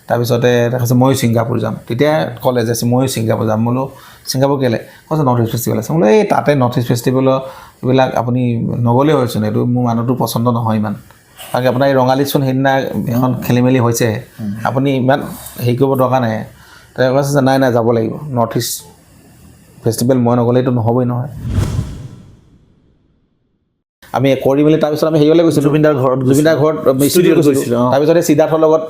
তাৰপিছতে কৈছে ময়ো ছিংগাপুৰ যাম তেতিয়া ক'লে যে ময়ো ছিংগাপুৰ যাম বোলো ছিংগাপুৰ কেলে কৈছে নৰ্থ ইষ্ট ফেষ্টিভেল আছে বোলো এই তাতে নৰ্থ ইষ্ট ফেষ্টিভেলৰ এইবিলাক আপুনি নগ'লেই হৈছেচোন এইটো মোৰ মানুহটো পচন্দ নহয় ইমান কাৰণ আপোনাৰ এই ৰঙালীচোন সেইদিনা এখন খেলি মেলি হৈছে আপুনি ইমান হেৰি কৰিব দৰকাৰ নাই তেওঁ কৈছে যে নাই যাব লাগিব নৰ্থ ইষ্ট ফেষ্টিভেল মই নগ'লেতো নহ'বই নহয় আমি কৰি মেলি তাৰপিছত আমি হেৰিলৈ গৈছিলোঁ জুবিনদাৰ ঘৰত ষ্টুডিঅ'ত গৈছিলোঁ তাৰপিছতে সিদ্ধাৰ্থৰ লগত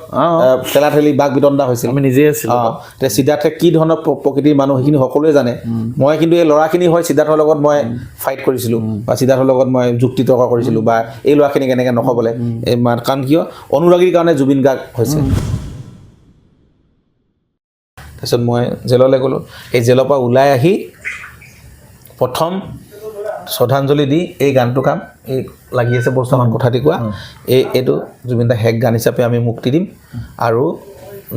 ঠেলা ঠেলি বাক বিতণ্ডা হৈছিল আমি নিজে আছিলোঁ তেতিয়া সিদ্ধাৰ্থে কি ধৰণৰ প্ৰকৃতিৰ মানুহ সেইখিনি সকলোৱে জানে মই কিন্তু এই ল'ৰাখিনি হয় সিদ্ধাৰ্থৰ লগত মই ফাইট কৰিছিলোঁ বা সিদ্ধাৰ্থৰ লগত মই যুক্তি তৰ্ক কৰিছিলোঁ বা এই ল'ৰাখিনিক এনেকৈ নক'বলৈ কাৰণ কিয় অনুৰাগীৰ কাৰণে জুবিন গাৰ্গ হৈছে তাৰপিছত মই জেললৈ গ'লোঁ এই জেলৰ পৰা ওলাই আহি প্ৰথম শ্ৰদ্ধাঞ্জলি দি এই গানটো কাম এই লাগি আছে বৰ্তমান কথাটি কোৱা এইটো জুবিন দা হেক গান হিচাপে আমি মুক্তি দিম আৰু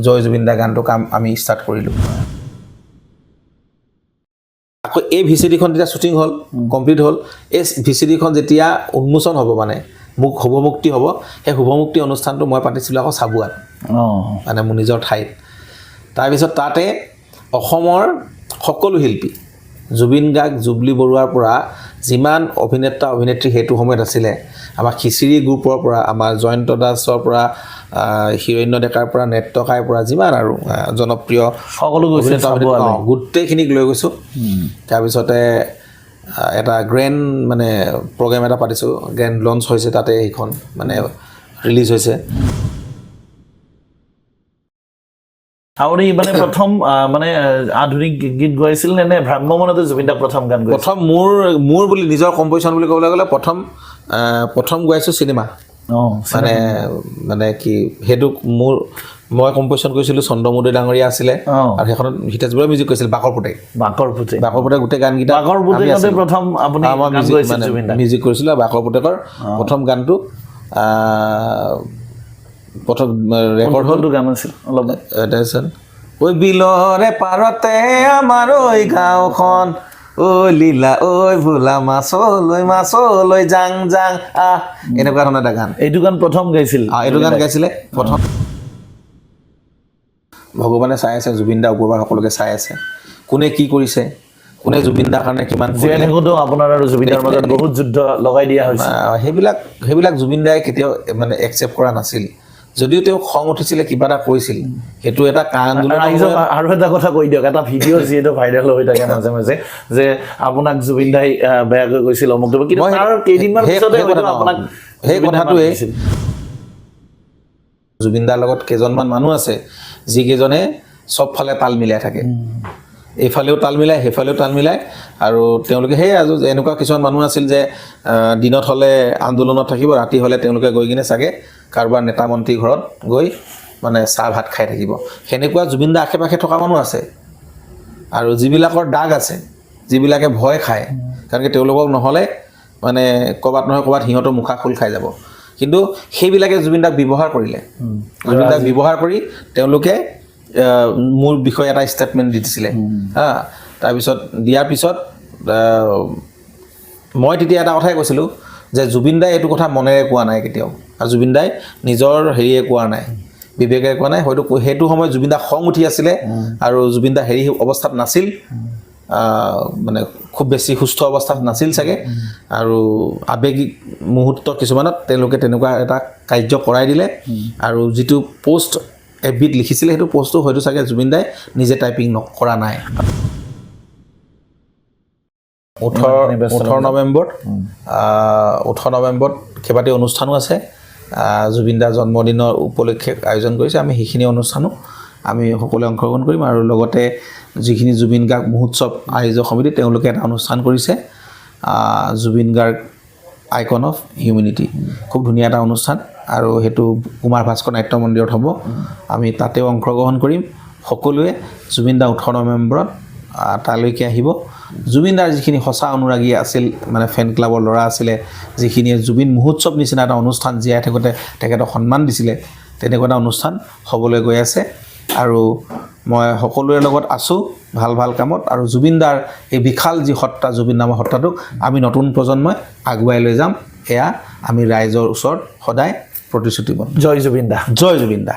জয় জুবিন দা গানটো কাম আমি ষ্টাৰ্ট কৰিলোঁ আকৌ এই ভিচিডিখন যেতিয়া শ্বুটিং হ'ল কমপ্লিট হ'ল এই ভিচিডিখন যেতিয়া উন্মোচন হ'ব মানে মোক শুভমুক্তি হ'ব সেই শুভমুক্তি অনুষ্ঠানটো মই পাতিছিলোঁ আকৌ চাবুৱাত মানে মোৰ নিজৰ ঠাইত তাৰপিছত তাতে অসমৰ সকলো শিল্পী জুবিন গাৰ্গ জুবলি বৰুৱাৰ পৰা যিমান অভিনেতা অভিনেত্ৰী সেইটো সময়ত আছিলে আমাৰ খিচিৰি গ্ৰুপৰ পৰা আমাৰ জয়ন্ত দাসৰ পৰা হিৰণ্য ডেকাৰ পৰা নেত্ৰকাইৰ পৰা যিমান আৰু জনপ্ৰিয় সকলো গোটেইখিনিক লৈ গৈছোঁ তাৰপিছতে এটা গ্ৰেণ্ড মানে প্ৰগ্ৰেম এটা পাতিছোঁ গ্ৰেণ্ড লঞ্চ হৈছে তাতে সেইখন মানে ৰিলিজ হৈছে আপুনি মানে প্ৰথম মানে আধুনিক গীত গাইছিল নে ভ্ৰাম্যমানতে জুবিন দাৰ প্ৰথম গান গাইছিল প্ৰথম মোৰ বুলি নিজৰ কম্প'জিশ্যন বুলি ক'বলৈ গ'লে প্ৰথম গাইছোঁ চিনেমা মানে কি সেইটো মই কম্প'জিশ্যন কৰিছিলোঁ চন্দ্ৰমোদী ডাঙৰীয়া আছিলে আৰু সেইখনত হিতেশ বৰুৱাই মিউজিক কৰিছিল বাকৰ পুতেক গোটেই গানকেইটা প্ৰথম আপুনি মিউজিক কৰিছিলোঁ আৰু বাকৰ পুতেকৰ প্ৰথম গানটো প্ৰথম ৰেকৰ্ড হ'ল গান আছিল অলপ ঐ বিলৰে পাৰতে আমাৰ ঐ গাঁওখন ঐ লীলা ঐ ভোলা মাছলৈ জাং আহ এনেকুৱা ধৰণৰ এটা গান এইটো গান প্ৰথম গাইছিল এইটো গান গাইছিলে প্ৰথম ভগৱানে চাই আছে জুবিন দা ওপৰৰ পৰা সকলোকে চাই আছে কোনে কি কৰিছে কোনে জুবিন দাৰ কাৰণে কিমান আপোনাৰ আৰু জুবিন দাৰ মাজত বহুত যুদ্ধ লগাই দিয়া হৈছে সেইবিলাক জুবিন দাই কেতিয়াও মানে একচেপ্ট কৰা নাছিল যদিও তেওঁ খং উঠিছিলে কিবা এটা কৈছিল সেইটো এটা আন্দোলন আৰু এটা কথা কৈ দিয়ক এটা ভিডিঅ' যিহেতু ভাইৰেল হৈ থাকে মাজে মাজে যে আপোনাক জুবিন দাই বেয়াকৈ কৈছিল অমুক কিন্তু তাৰ কেইদিনমান পিছতে আপোনাক সেই কথাটোৱে জুবিন দাৰ লগত কেইজনমান মানুহ আছে যিকেইজনে চবফালে তাল মিলাই থাকে এইফালেও তাল মিলাই সেইফালেও তাল মিলাই আৰু তেওঁলোকে সেই এনেকুৱা কিছুমান মানুহ আছিল যে দিনত হ'লে আন্দোলনত থাকিব ৰাতি হ'লে তেওঁলোকে গৈ কিনে চাগে কাৰোবাৰ নেতা মন্ত্ৰী ঘৰত গৈ মানে চাহ ভাত খাই থাকিব সেনেকুৱা জুবিন দা আশে পাশে থকা মানুহ আছে আৰু যিবিলাকৰ দাগ আছে যিবিলাকে ভয় খায় কাৰণ তেওঁলোকক নহ'লে মানে ক'ৰবাত নহয় ক'ৰবাত সিহঁতৰ মুখা খোল খাই যাব কিন্তু সেইবিলাকে জুবিন দাক ব্যৱহাৰ কৰিলে জুবিন দাক ব্যৱহাৰ কৰি তেওঁলোকে মোৰ বিষয়ে এটা ষ্টেটমেণ্ট দি দিছিলে তাৰপিছত দিয়াৰ পিছত মই তেতিয়া এটা কথাই কৈছিলোঁ যে জুবিন দাই এইটো কথা মনেৰে কোৱা নাই কেতিয়াও আৰু জুবিন দাই নিজৰ হেৰিয়ে কোৱা নাই বিবেকেৰে কোৱা নাই হয়তো সেইটো সময়ত জুবিন দা খং উঠি আছিলে আৰু জুবিন দা হেৰি অৱস্থাত নাছিল মানে খুব বেছি সুস্থ অৱস্থাত নাছিল চাগে আৰু আৱেগিক মুহূৰ্ত কিছুমানত তেওঁলোকে তেনেকুৱা এটা কাৰ্য কৰাই দিলে আৰু যিটো পোষ্ট এবিট লিখিছিলে সেইটো পোষ্টটো হয়তো চাগে জুবিন দাই নিজে টাইপিং কৰা নাই 18 নৱেম্বৰত কেইবাটাও অনুষ্ঠানো আছে জুবিন দাৰ জন্মদিনৰ উপলক্ষে আয়োজন কৰিছে আমি সেইখিনি অনুষ্ঠানো আমি সকলোৱে অংশগ্ৰহণ কৰিম আৰু লগতে যিখিনি জুবিন গাৰ্গ মহোৎসৱ আয়োজক সমিতি তেওঁলোকে এটা অনুষ্ঠান কৰিছে Zubeen Garg icon of humanity খুব ধুনীয়া এটা অনুষ্ঠান আৰু সেইটো কুমাৰ ভাস্কৰ নাট্য মন্দিৰত হ'ব আমি তাতেও অংশগ্ৰহণ কৰিম সকলোৱে জুবিন দা 18 নৱেম্বৰত তালৈকে আহিব জুবিন দাৰ যিখিনি সঁচা অনুৰাগী আছিল মানে ফেন ক্লাবৰ ল'ৰা আছিলে যিখিনিয়ে জুবিন মহোৎসৱ নিচিনা এটা অনুষ্ঠান জীয়াই থাকোঁতে তেখেতক সন্মান দিছিলে তেনেকুৱা এটা অনুষ্ঠান হ'বলৈ গৈ আছে আৰু মই সকলোৰে লগত আছোঁ ভাল ভাল কামত আৰু জুবিন দাৰ এই বিশাল যি সত্তা জুবিন নামৰ সত্তাটোক আমি নতুন প্ৰজন্মই আগুৱাই লৈ যাম এয়া আমি ৰাইজৰ ওচৰত সদায় প্ৰতিশ্ৰুতিবদ্ধ জয় জুবিন দা জয় জুবিন দা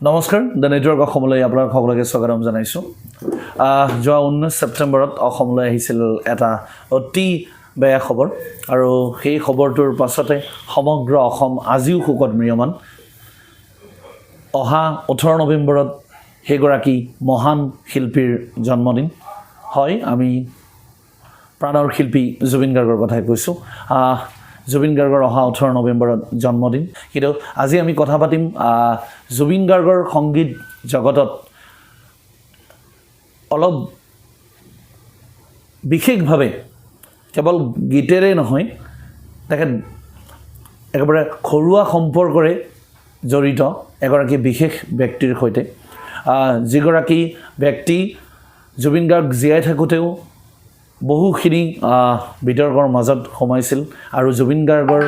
নমস্কাৰ দ্য নেটৱৰ্ক অসমলৈ আপোনাক সকলোকে স্বাগতম জনাইছোঁ যোৱা 19 ছেপ্টেম্বৰত অসমলৈ আহিছিল এটা অতি বেয়া খবৰ আৰু সেই খবৰটোৰ পাছতে সমগ্ৰ অসম আজিও শোকত ম্ৰিয়মান অহা 18 নৱেম্বৰত সেইগৰাকী মহান শিল্পীৰ জন্মদিন হয় আমি প্ৰাণৰ শিল্পী জুবিন গাৰ্গৰ কথাই কৈছোঁ জুবিন গাৰ্গৰ অহা 18 নৱেম্বৰত জন্মদিন কিন্তু আজি আমি কথা পাতিম জুবিন গাৰ্গৰ সংগীত জগতত অলপ বিশেষভাৱে কেৱল গীতেৰে নহয় তেখেত একেবাৰে ঘৰুৱা সম্পৰ্কৰে জড়িত এগৰাকী বিশেষ ব্যক্তিৰ সৈতে যিগৰাকী ব্যক্তি জুবিন গাৰ্গ জীয়াই থাকোঁতেও বহুখিনি বিতৰ্কৰ মাজত সোমাইছিল আৰু জুবিন গাৰ্গৰ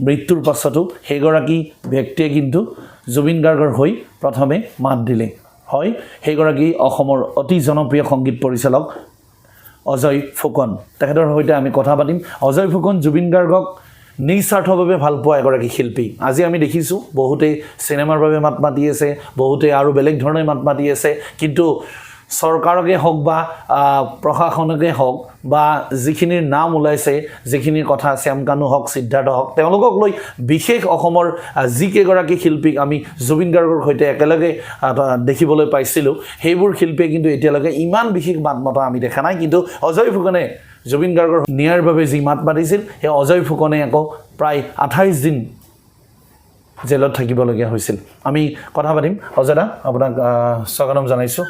মৃত্যুৰ পাছতো সেইগৰাকী ব্যক্তিয়ে কিন্তু জুবিন গাৰ্গৰ হৈ প্ৰথমে মাত দিলে হয় সেইগৰাকী অসমৰ অতি জনপ্ৰিয় সংগীত পৰিচালক অজয় ফুকন তেখেতৰ সৈতে আমি কথা পাতিম অজয় ফুকন জুবিন গাৰ্গক নিস্বাৰ্থভাৱে ভাল পোৱা এগৰাকী শিল্পী আজি আমি দেখিছোঁ বহুতে চিনেমাৰ বাবে মাত মাতি আছে বহুতে আৰু বেলেগ ধৰণে মাত মাতি আছে কিন্তু চৰকাৰকে হওক বা প্ৰশাসনকে হওক বা যিখিনিৰ নাম ওলাইছে যিখিনিৰ কথা শ্যামকানু হওক সিদ্ধাৰ্থ হওক তেওঁলোকক লৈ বিশেষ অসমৰ যিকেইগৰাকী শিল্পীক আমি জুবিন গাৰ্গৰ সৈতে একেলগে দেখিবলৈ পাইছিলোঁ সেইবোৰ শিল্পীয়ে কিন্তু এতিয়ালৈকে ইমান বিশেষ মাত মতা আমি দেখা নাই কিন্তু অজয় ফুকনে জুবিন গাৰ্গৰ নিয়াৰ বাবে যি মাত মাতিছিল সেই অজয় ফুকনে আকৌ প্ৰায় 28 দিন জেলত থাকিবলগীয়া হৈছিল আমি কথা পাতিম অজয়দা আপোনাক স্বাগতম জনাইছোঁ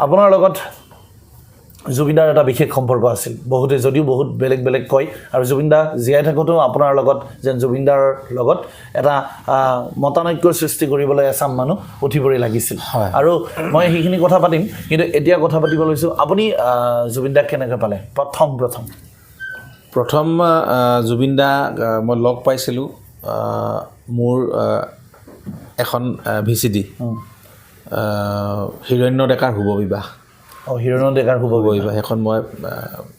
আপোনাৰ লগত জুবিনদাৰ এটা বিশেষ সম্পৰ্ক আছিল বহুতে যদিও বহুত বেলেগ বেলেগ কয় আৰু জুবিনদা জীয়াই থাকোঁতেও আপোনাৰ লগত যেন জুবিনদাৰ লগত এটা মতানৈক্যৰ সৃষ্টি কৰিবলৈ এচাম মানুহ উঠি পৰি লাগিছিল আৰু মই সেইখিনি কথা পাতিম কিন্তু এতিয়া কথা পাতিব লৈছোঁ আপুনি জুবিনদাক কেনেকৈ পালে প্ৰথম জুবিনদা মই লগ পাইছিলোঁ মোৰ এখন VCD হিৰণ্য ডেকাৰ শুভ বিবাহ হিৰণ্য ডেকাৰ শুভ বিবাহ সেইখন মই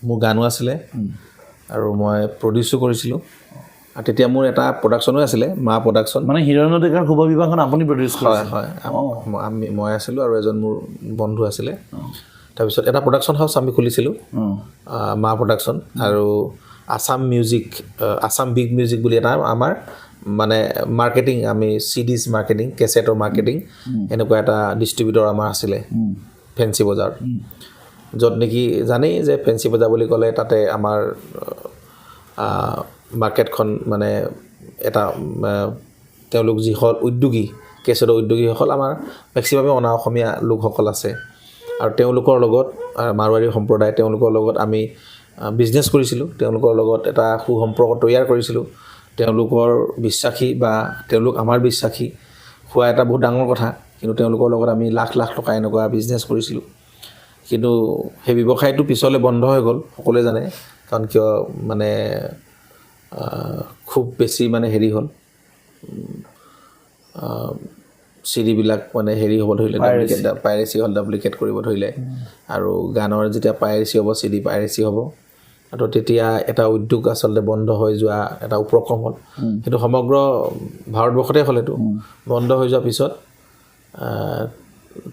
মোৰ গানো আছিলে আৰু মই প্ৰডিউচো কৰিছিলোঁ আৰু তেতিয়া মোৰ এটা প্ৰডাকশ্যনো আছিলে মা প্ৰডাকশ্যন মানে হিৰণ্য ডেকাৰ শুভ বিবাহখন আপুনি প্ৰডিউচ কৰিছিল হয় মই আছিলোঁ আৰু এজন মোৰ বন্ধু আছিলে তাৰপিছত এটা প্ৰডাকশ্যন হাউচ আমি খুলিছিলোঁ মা প্ৰডাকশ্যন আৰু Assam music Assam big music বুলি এটা আমাৰ মানে মাৰ্কেটিং আমি CDs মাৰ্কেটিং কেছেটৰ মাৰ্কেটিং এনেকুৱা এটা ডিষ্ট্ৰিবিউটৰ আমাৰ আছিলে ফেঞ্চি বজাৰ য'ত নেকি জানেই যে ফেঞ্চি বজাৰ বুলি ক'লে তাতে আমাৰ মাৰ্কেটখন মানে এটা তেওঁলোক যিসকল উদ্যোগী কেছেটৰ উদ্যোগীসকল আমাৰ মেক্সিমামে অনা অসমীয়া লোকসকল আছে আৰু তেওঁলোকৰ লগত মাৰোৱাৰী সম্প্ৰদায় তেওঁলোকৰ লগত আমি বিজনেছ কৰিছিলোঁ তেওঁলোকৰ লগত এটা সুসম্পৰ্ক তৈয়াৰ কৰিছিলোঁ তেওঁলোকৰ বিশ্বাসী বা তেওঁলোক আমাৰ বিশ্বাসী হোৱা এটা বহুত ডাঙৰ কথা কিন্তু তেওঁলোকৰ লগত আমি লাখ লাখ টকা এনেকুৱা বিজনেছ কৰিছিলোঁ কিন্তু সেই ব্যৱসায়টো পিছলৈ বন্ধ হৈ গ'ল সকলোৱে জানে কাৰণ কিয় মানে খুব বেছি মানে হেৰি হ'ল চিডিবিলাক মানে হেৰি হ'ব ধৰিলে পাইৰেচি হ'ল ডুপ্লিকেট কৰিব ধৰিলে আৰু গানৰ যেতিয়া পাইৰেচি হ'ব CD পাইৰেচি হ'ব আৰু তেতিয়া এটা উদ্যোগ আচলতে বন্ধ হৈ যোৱা এটা উপক্ৰম হ'ল সেইটো সমগ্ৰ ভাৰতবৰ্ষতে হ'ল এইটো বন্ধ হৈ যোৱাৰ পিছত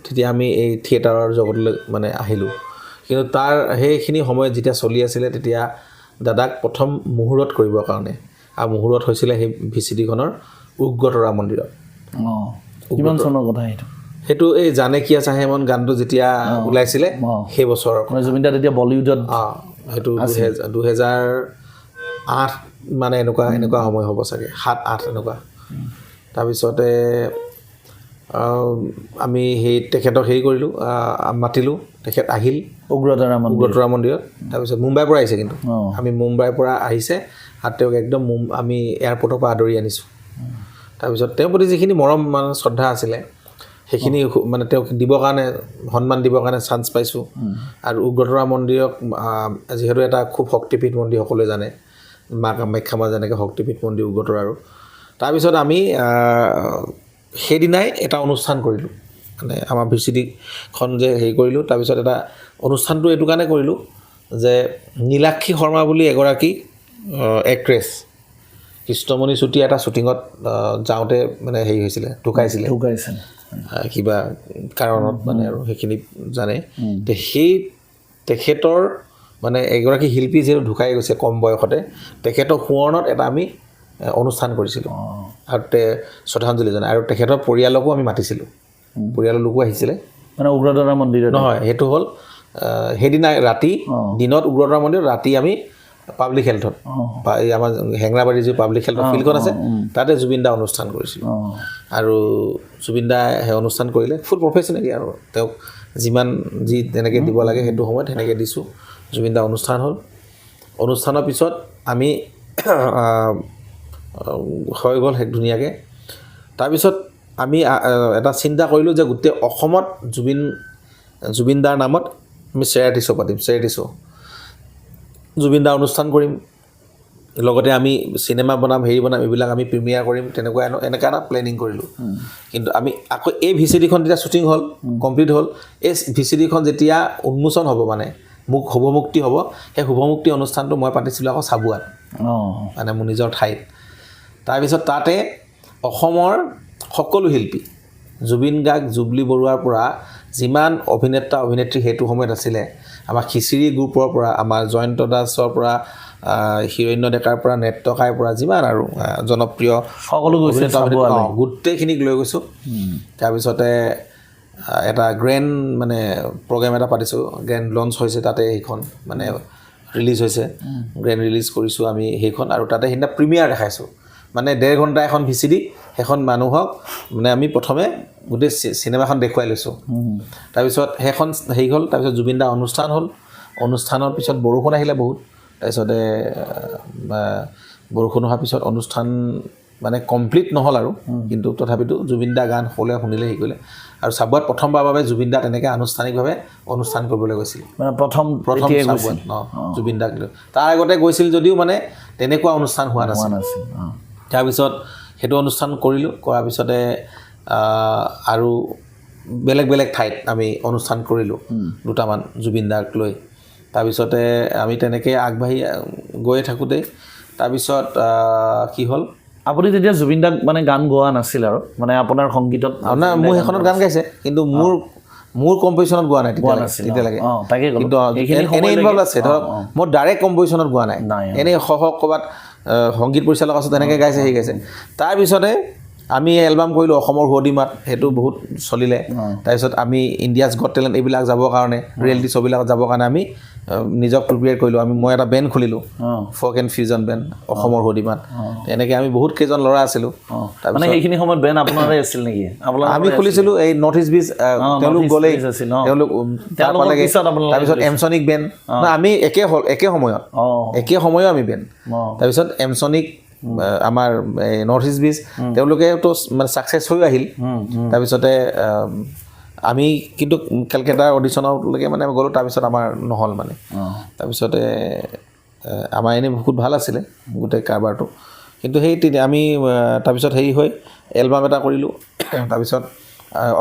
তেতিয়া আমি এই থিয়েটাৰৰ জগতলৈ মানে আহিলোঁ কিন্তু তাৰ সেইখিনি সময়ত যেতিয়া চলি আছিলে তেতিয়া দাদাক প্ৰথম মুহূৰ্ত কৰিবৰ কাৰণে আৰু মুহূৰ্ত হৈছিলে সেই VCDখনৰ উগ্ৰতৰা মন্দিৰত কিমান চনৰ কথা সেইটো এই জানে কি আছে হেমন গানটো যেতিয়া ওলাইছিলে সেই বছৰৰ জুবিনদা তেতিয়া বলিউডত সেইটো 2008 মানে এনেকুৱা সময় হ'ব চাগে 7-8 এনেকুৱা তাৰপিছতে আমি সেই তেখেতক হেৰি কৰিলোঁ মাতিলোঁ তেখেত আহিল উগ্ৰতৰা মন্দিৰত তাৰপিছত মুম্বাইৰ পৰা আহিছে কিন্তু আমি মুম্বাইৰ পৰা আহিছে আৰু তেওঁক একদম আমি এয়াৰপৰ্টৰ পৰা আদৰি আনিছোঁ তাৰপিছত তেওঁৰ প্ৰতি যিখিনি মৰম মানে শ্ৰদ্ধা আছিলে সেইখিনি মানে তেওঁক দিবৰ কাৰণে সন্মান দিবৰ কাৰণে চান্স পাইছোঁ আৰু উগ্ৰতৰা মন্দিৰক যিহেতু এটা খুব শক্তিপীঠ মন্দিৰ সকলোৱে জানে মা কামাখ্যা মা যেনেকৈ শক্তিপীঠ মন্দিৰ উগ্ৰতৰাৰো তাৰপিছত আমি সেইদিনাই এটা অনুষ্ঠান কৰিলোঁ মানে আমাৰ VCDখন যে হেৰি কৰিলোঁ তাৰপিছত এটা অনুষ্ঠানটো এইটো কাৰণে কৰিলোঁ যে নীলাক্ষী শৰ্মা বুলি এগৰাকী এক্ট্ৰেছ কৃষ্ণমণি চুতীয়া এটা শ্বুটিঙত যাওঁতে মানে হেৰি হৈছিলে ঢুকাইছিলে কিবা কাৰণত মানে আৰু সেইখিনি জানে সেই তেখেতৰ মানে এগৰাকী শিল্পী যিহেতু ঢুকাই গৈছে কম বয়সতে তেখেতৰ সোঁৱৰণত এটা আমি অনুষ্ঠান কৰিছিলোঁ আৰু শ্ৰদ্ধাঞ্জলি জনাই আৰু তেখেতৰ পৰিয়ালকো আমি মাতিছিলোঁ পৰিয়ালৰ লোকো আহিছিলে মানে উগ্ৰতাৰা মন্দিৰত নহয় সেইটো হ'ল সেইদিনা ৰাতি দিনত উগ্ৰতাৰা মন্দিৰত ৰাতি আমি পাব্লিক হেল্থত এই আমাৰ হেঙৰাবাৰীৰ যি পাব্লিক হেল্থৰ ফিল্ডখন আছে তাতে জুবিন দা অনুষ্ঠান কৰিছিলোঁ আৰু জুবিন দা সেই অনুষ্ঠান কৰিলে ফুল প্ৰফেশ্যনেলি আৰু তেওঁক যিমান যি তেনেকৈ দিব লাগে সেইটো সময়ত সেনেকৈ দিছোঁ জুবিন দা অনুষ্ঠান হ'ল অনুষ্ঠানৰ পিছত আমি হৈ গ'ল ধুনীয়াকৈ তাৰপিছত আমি এটা চিন্তা কৰিলোঁ যে গোটেই অসমত জুবিন দাৰ নামত আমি চেৰিটি শ্ব' পাতিম চেৰিটি শ্ব' জুবিন দা অনুষ্ঠান কৰিম লগতে আমি চিনেমা বনাম হেৰি বনাম এইবিলাক আমি প্ৰিমিয়াৰ কৰিম তেনেকুৱা এনেকুৱা এটা প্লেনিং কৰিলোঁ কিন্তু আমি আকৌ এই VCD-খন যেতিয়া শ্বুটিং হ'ল কমপ্লিট হ'ল এই VCD-খন যেতিয়া উন্মোচন হ'ব মানে শুভমুক্তি হ'ব সেই শুভমুক্তি অনুষ্ঠানটো মই পাতিছিলোঁ আকৌ চাবুৱাত মানে মোৰ নিজৰ ঠাইত তাৰপিছত তাতে অসমৰ সকলো শিল্পী জুবিন গাৰ্গ জুবলি বৰুৱাৰ পৰা যিমান অভিনেতা অভিনেত্ৰী সেইটো সময়ত আছিলে আমাৰ খিচিৰি গ্ৰুপৰ পৰা আমাৰ জয়ন্ত দাসৰ পৰা হিৰণ্য ডেকাৰ পৰা নেত্ৰকাইৰ পৰা যিমান আৰু জনপ্ৰিয় সকলো গোটেইখিনিক লৈ গৈছোঁ তাৰপিছতে এটা গ্ৰেণ্ড মানে প্ৰগ্ৰেম এটা পাতিছোঁ গ্ৰেণ্ড লঞ্চ হৈছে তাতে সেইখন মানে ৰিলিজ হৈছে গ্ৰেণ্ড ৰিলিজ কৰিছোঁ আমি সেইখন আৰু তাতে সেইদিনা প্ৰিমিয়াৰ দেখাইছোঁ মানে 1.5 ঘণ্টা এখন VCD সেইখন মানুহক মানে আমি প্ৰথমে গোটেই চিনেমাখন দেখুৱাই লৈছোঁ তাৰপিছত সেইখন হেৰি হ'ল তাৰপিছত জুবিন দা অনুষ্ঠান হ'ল অনুষ্ঠানৰ পিছত বৰষুণ আহিলে বহুত তাৰপিছতে বৰষুণ অহাৰ পিছত অনুষ্ঠান মানে কমপ্লিট নহ'ল আৰু কিন্তু তথাপিতো জুবিন দা গান সকলোৱে শুনিলে হেৰি কৰিলে আৰু চাবুৱাত প্ৰথমবাৰৰ বাবে জুবিন দা তেনেকৈ আনুষ্ঠানিকভাৱে অনুষ্ঠান কৰিবলৈ গৈছিল মানে প্ৰথম চাবুৱাত জুবিন দাক তাৰ আগতে গৈছিল যদিও মানে তেনেকুৱা অনুষ্ঠান হোৱা নাছিল তাৰপিছত সেইটো অনুষ্ঠান কৰিলোঁ কৰাৰ পিছতে আৰু বেলেগ বেলেগ ঠাইত আমি অনুষ্ঠান কৰিলোঁ দুটামান জুবিন দাক লৈ তাৰপিছতে আমি তেনেকৈ আগবাঢ়ি গৈয়ে থাকোঁতেই তাৰপিছত কি হ'ল আপুনি তেতিয়া জুবিন দাক মানে গান গোৱা নাছিল আৰু মানে আপোনাৰ সংগীতত আপোনাৰ মোৰ সেইখনত গান গাইছে কিন্তু মোৰ কম্পজিশ্যনত গোৱা নাই তেতিয়ালৈকে কিন্তু এনে ইনভলভ আছে ধৰক মই ডাইৰেক্ট কম্পজিশ্যনত গোৱা নাই এনেই ক'ৰবাত সংগীত পৰিচালক আছে তেনেকৈ গাইছে সেই গাইছে তাৰপিছতে আমি এলবাম কৰিলোঁ অসমৰ সুৱদি মাত সেইটো বহুত চলিলে তাৰপিছত আমি ইণ্ডিয়াছ গট টেলেণ্ট এইবিলাক যাবৰ কাৰণে ৰিয়েলিটি শ্ব'বিলাকত যাবৰ কাৰণে আমি নিজক প্ৰিপেয়াৰ কৰিলোঁ মই এটা বেণ্ড খুলিলোঁ ফ'ক এণ্ড ফিউজন বেণ্ড অসমৰ সুৱদি মাত তেনেকৈ আমি বহুত কেইজন ল'ৰা আছিলোঁ তাৰমানে সেইখিনি সময়ত বেণ্ড আপোনাৰে আছিল নেকি আমি খুলিছিলোঁ এই নৰ্থ ইষ্ট বিচ তেওঁলোক গ'লেই তেওঁলোক তাৰপিছত এমছনিক বেণ্ড আমি একে সময়ত আমি বেণ্ড তাৰপিছত এমছনিক আমাৰ নৰ্থ ইষ্ট বিচ তেওঁলোকেতো মানে ছাকচেছ হৈ আহিল তাৰপিছতে আমি কিন্তু কেলকাতাৰ অডিশ্যনলৈকে মানে গ'লোঁ তাৰপিছত আমাৰ নহ'ল মানে তাৰপিছতে আমাৰ এনেই বহুত ভাল আছিলে গোটেই কাৰবাৰটো কিন্তু সেই আমি তাৰপিছত হেৰি হৈ এলবাম এটা কৰিলোঁ তাৰপিছত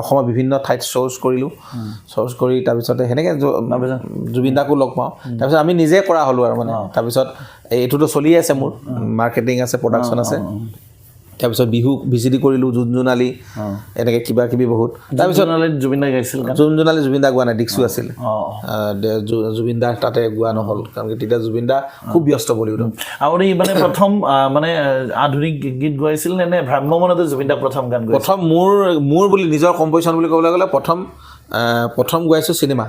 অসমৰ বিভিন্ন ঠাইত শ্ব'জ কৰিলোঁ শ্ব'জ কৰি তাৰপিছতে সেনেকৈ জুবিন দাকো লগ পাওঁ তাৰপিছত আমি নিজে কৰা হ'লোঁ আৰু মানে তাৰপিছত এইটোতো চলিয়ে আছে মোৰ মাৰ্কেটিং আছে প্ৰডাকশ্যন আছে তাৰপিছত বিহু VCD কৰিলোঁ জোনজোনালী এনেকৈ কিবা কিবি বহুত তাৰপিছত জুবিন দা গাইছিল জোনজোনালী জুবিন দা গোৱা নাই দিক্সু আছিল জুবিন দাৰ তাতে গোৱা নহ'ল কাৰণ তেতিয়া জুবিন দা খুব ব্যস্ত বলিউডত আপুনি মানে প্ৰথম মানে আধুনিক গীত গাইছিল নে ভ্ৰাম্যমানতে জুবিন দা প্ৰথম গান গাইছিল প্ৰথম মোৰ বুলি নিজৰ কম্পজিশ্যন বুলি ক'বলৈ গ'লে প্ৰথম গাইছোঁ চিনেমা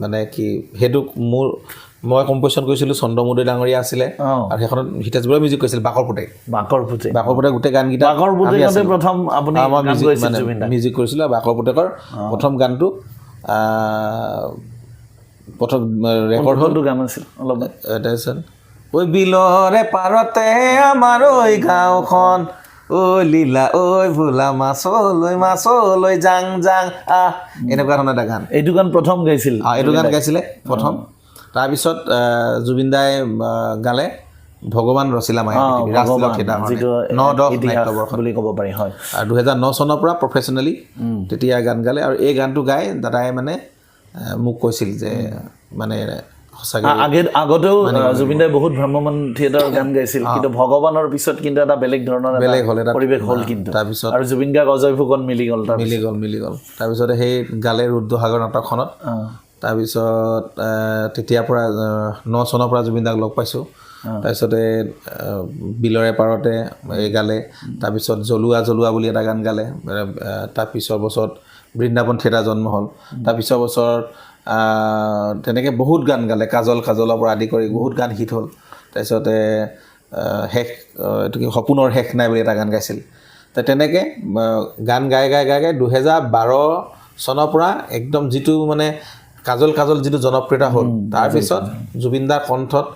মানে কি সেইটো মই কম্পজিশ্যন কৰিছিলোঁ চন্দ্ৰমোদয় ডাঙৰীয়া আছিলে আৰু সেইখনত হিতেশ বৰুৱাই মিউজিক কৰিছিল বাকৰ পুতেক গোটেই গানকেইটা প্ৰথম আপুনি মিউজিক কৰিছিলোঁ আৰু বাকৰ পুতেকৰ প্ৰথম গানটো প্ৰথম ৰেকৰ্ড হ'লটো গান আছিল অলপ তাৰপিছত ঐ বিলৰে পাৰতে আমাৰ ঐ গাঁওখন ঐ লীলা ঐ ভোলা মাছলৈ জাং জাং এনেকুৱা ধৰণৰ এটা গান এইটো গান প্ৰথম গাইছিল এইটো গান গাইছিলে প্ৰথম তাৰপিছত জুবিন দাই গালে ভগৱান ৰচিলা মায়া বুলি ক'ব পাৰি হয় আৰু 2009 চনৰ পৰা প্ৰফেচনেলি তেতিয়া গান গালে আৰু এই গানটো গাই দাদাই মানে মোক কৈছিল যে মানে সঁচাকৈ আগতেও জুবিন দাই বহুত ভ্ৰাম্যমান থিয়েটাৰৰ গান গাইছিল কিন্তু ভগৱানৰ পিছত কিন্তু এটা বেলেগ ধৰণৰ বেলেগ হ'ল এটা পৰিৱেশ হ'ল কিন্তু তাৰপিছত আৰু জুবিন গাৰ্গ অজয় ফুকন মিলি গ'ল তাৰপিছতে সেই গালে ৰুদ্ৰসাগৰ নাটকখনত তাৰপিছত তেতিয়াৰ পৰা 9 চনৰ পৰা জুবিন দাক লগ পাইছোঁ তাৰপিছতে বিলৰে পাৰতে এই গালে তাৰপিছত জ্বলোৱা বুলি এটা গান গালে তাৰপিছৰ বছৰত বৃন্দাবন থিয়েটাৰ জন্ম হ'ল তাৰপিছৰ বছৰত তেনেকৈ বহুত গান গালে কাজলৰ পৰা আদি কৰি বহুত গান হিট হ'ল তাৰপিছতে শেষ এইটো কি সপোনৰ শেষ নাই বুলি এটা গান গাইছিল তেনেকৈ গান গাই 2012 চনৰ পৰা একদম যিটো মানে কাজল যিটো জনপ্ৰিয়তা হ'ল তাৰপিছত জুবিন দাৰ কণ্ঠত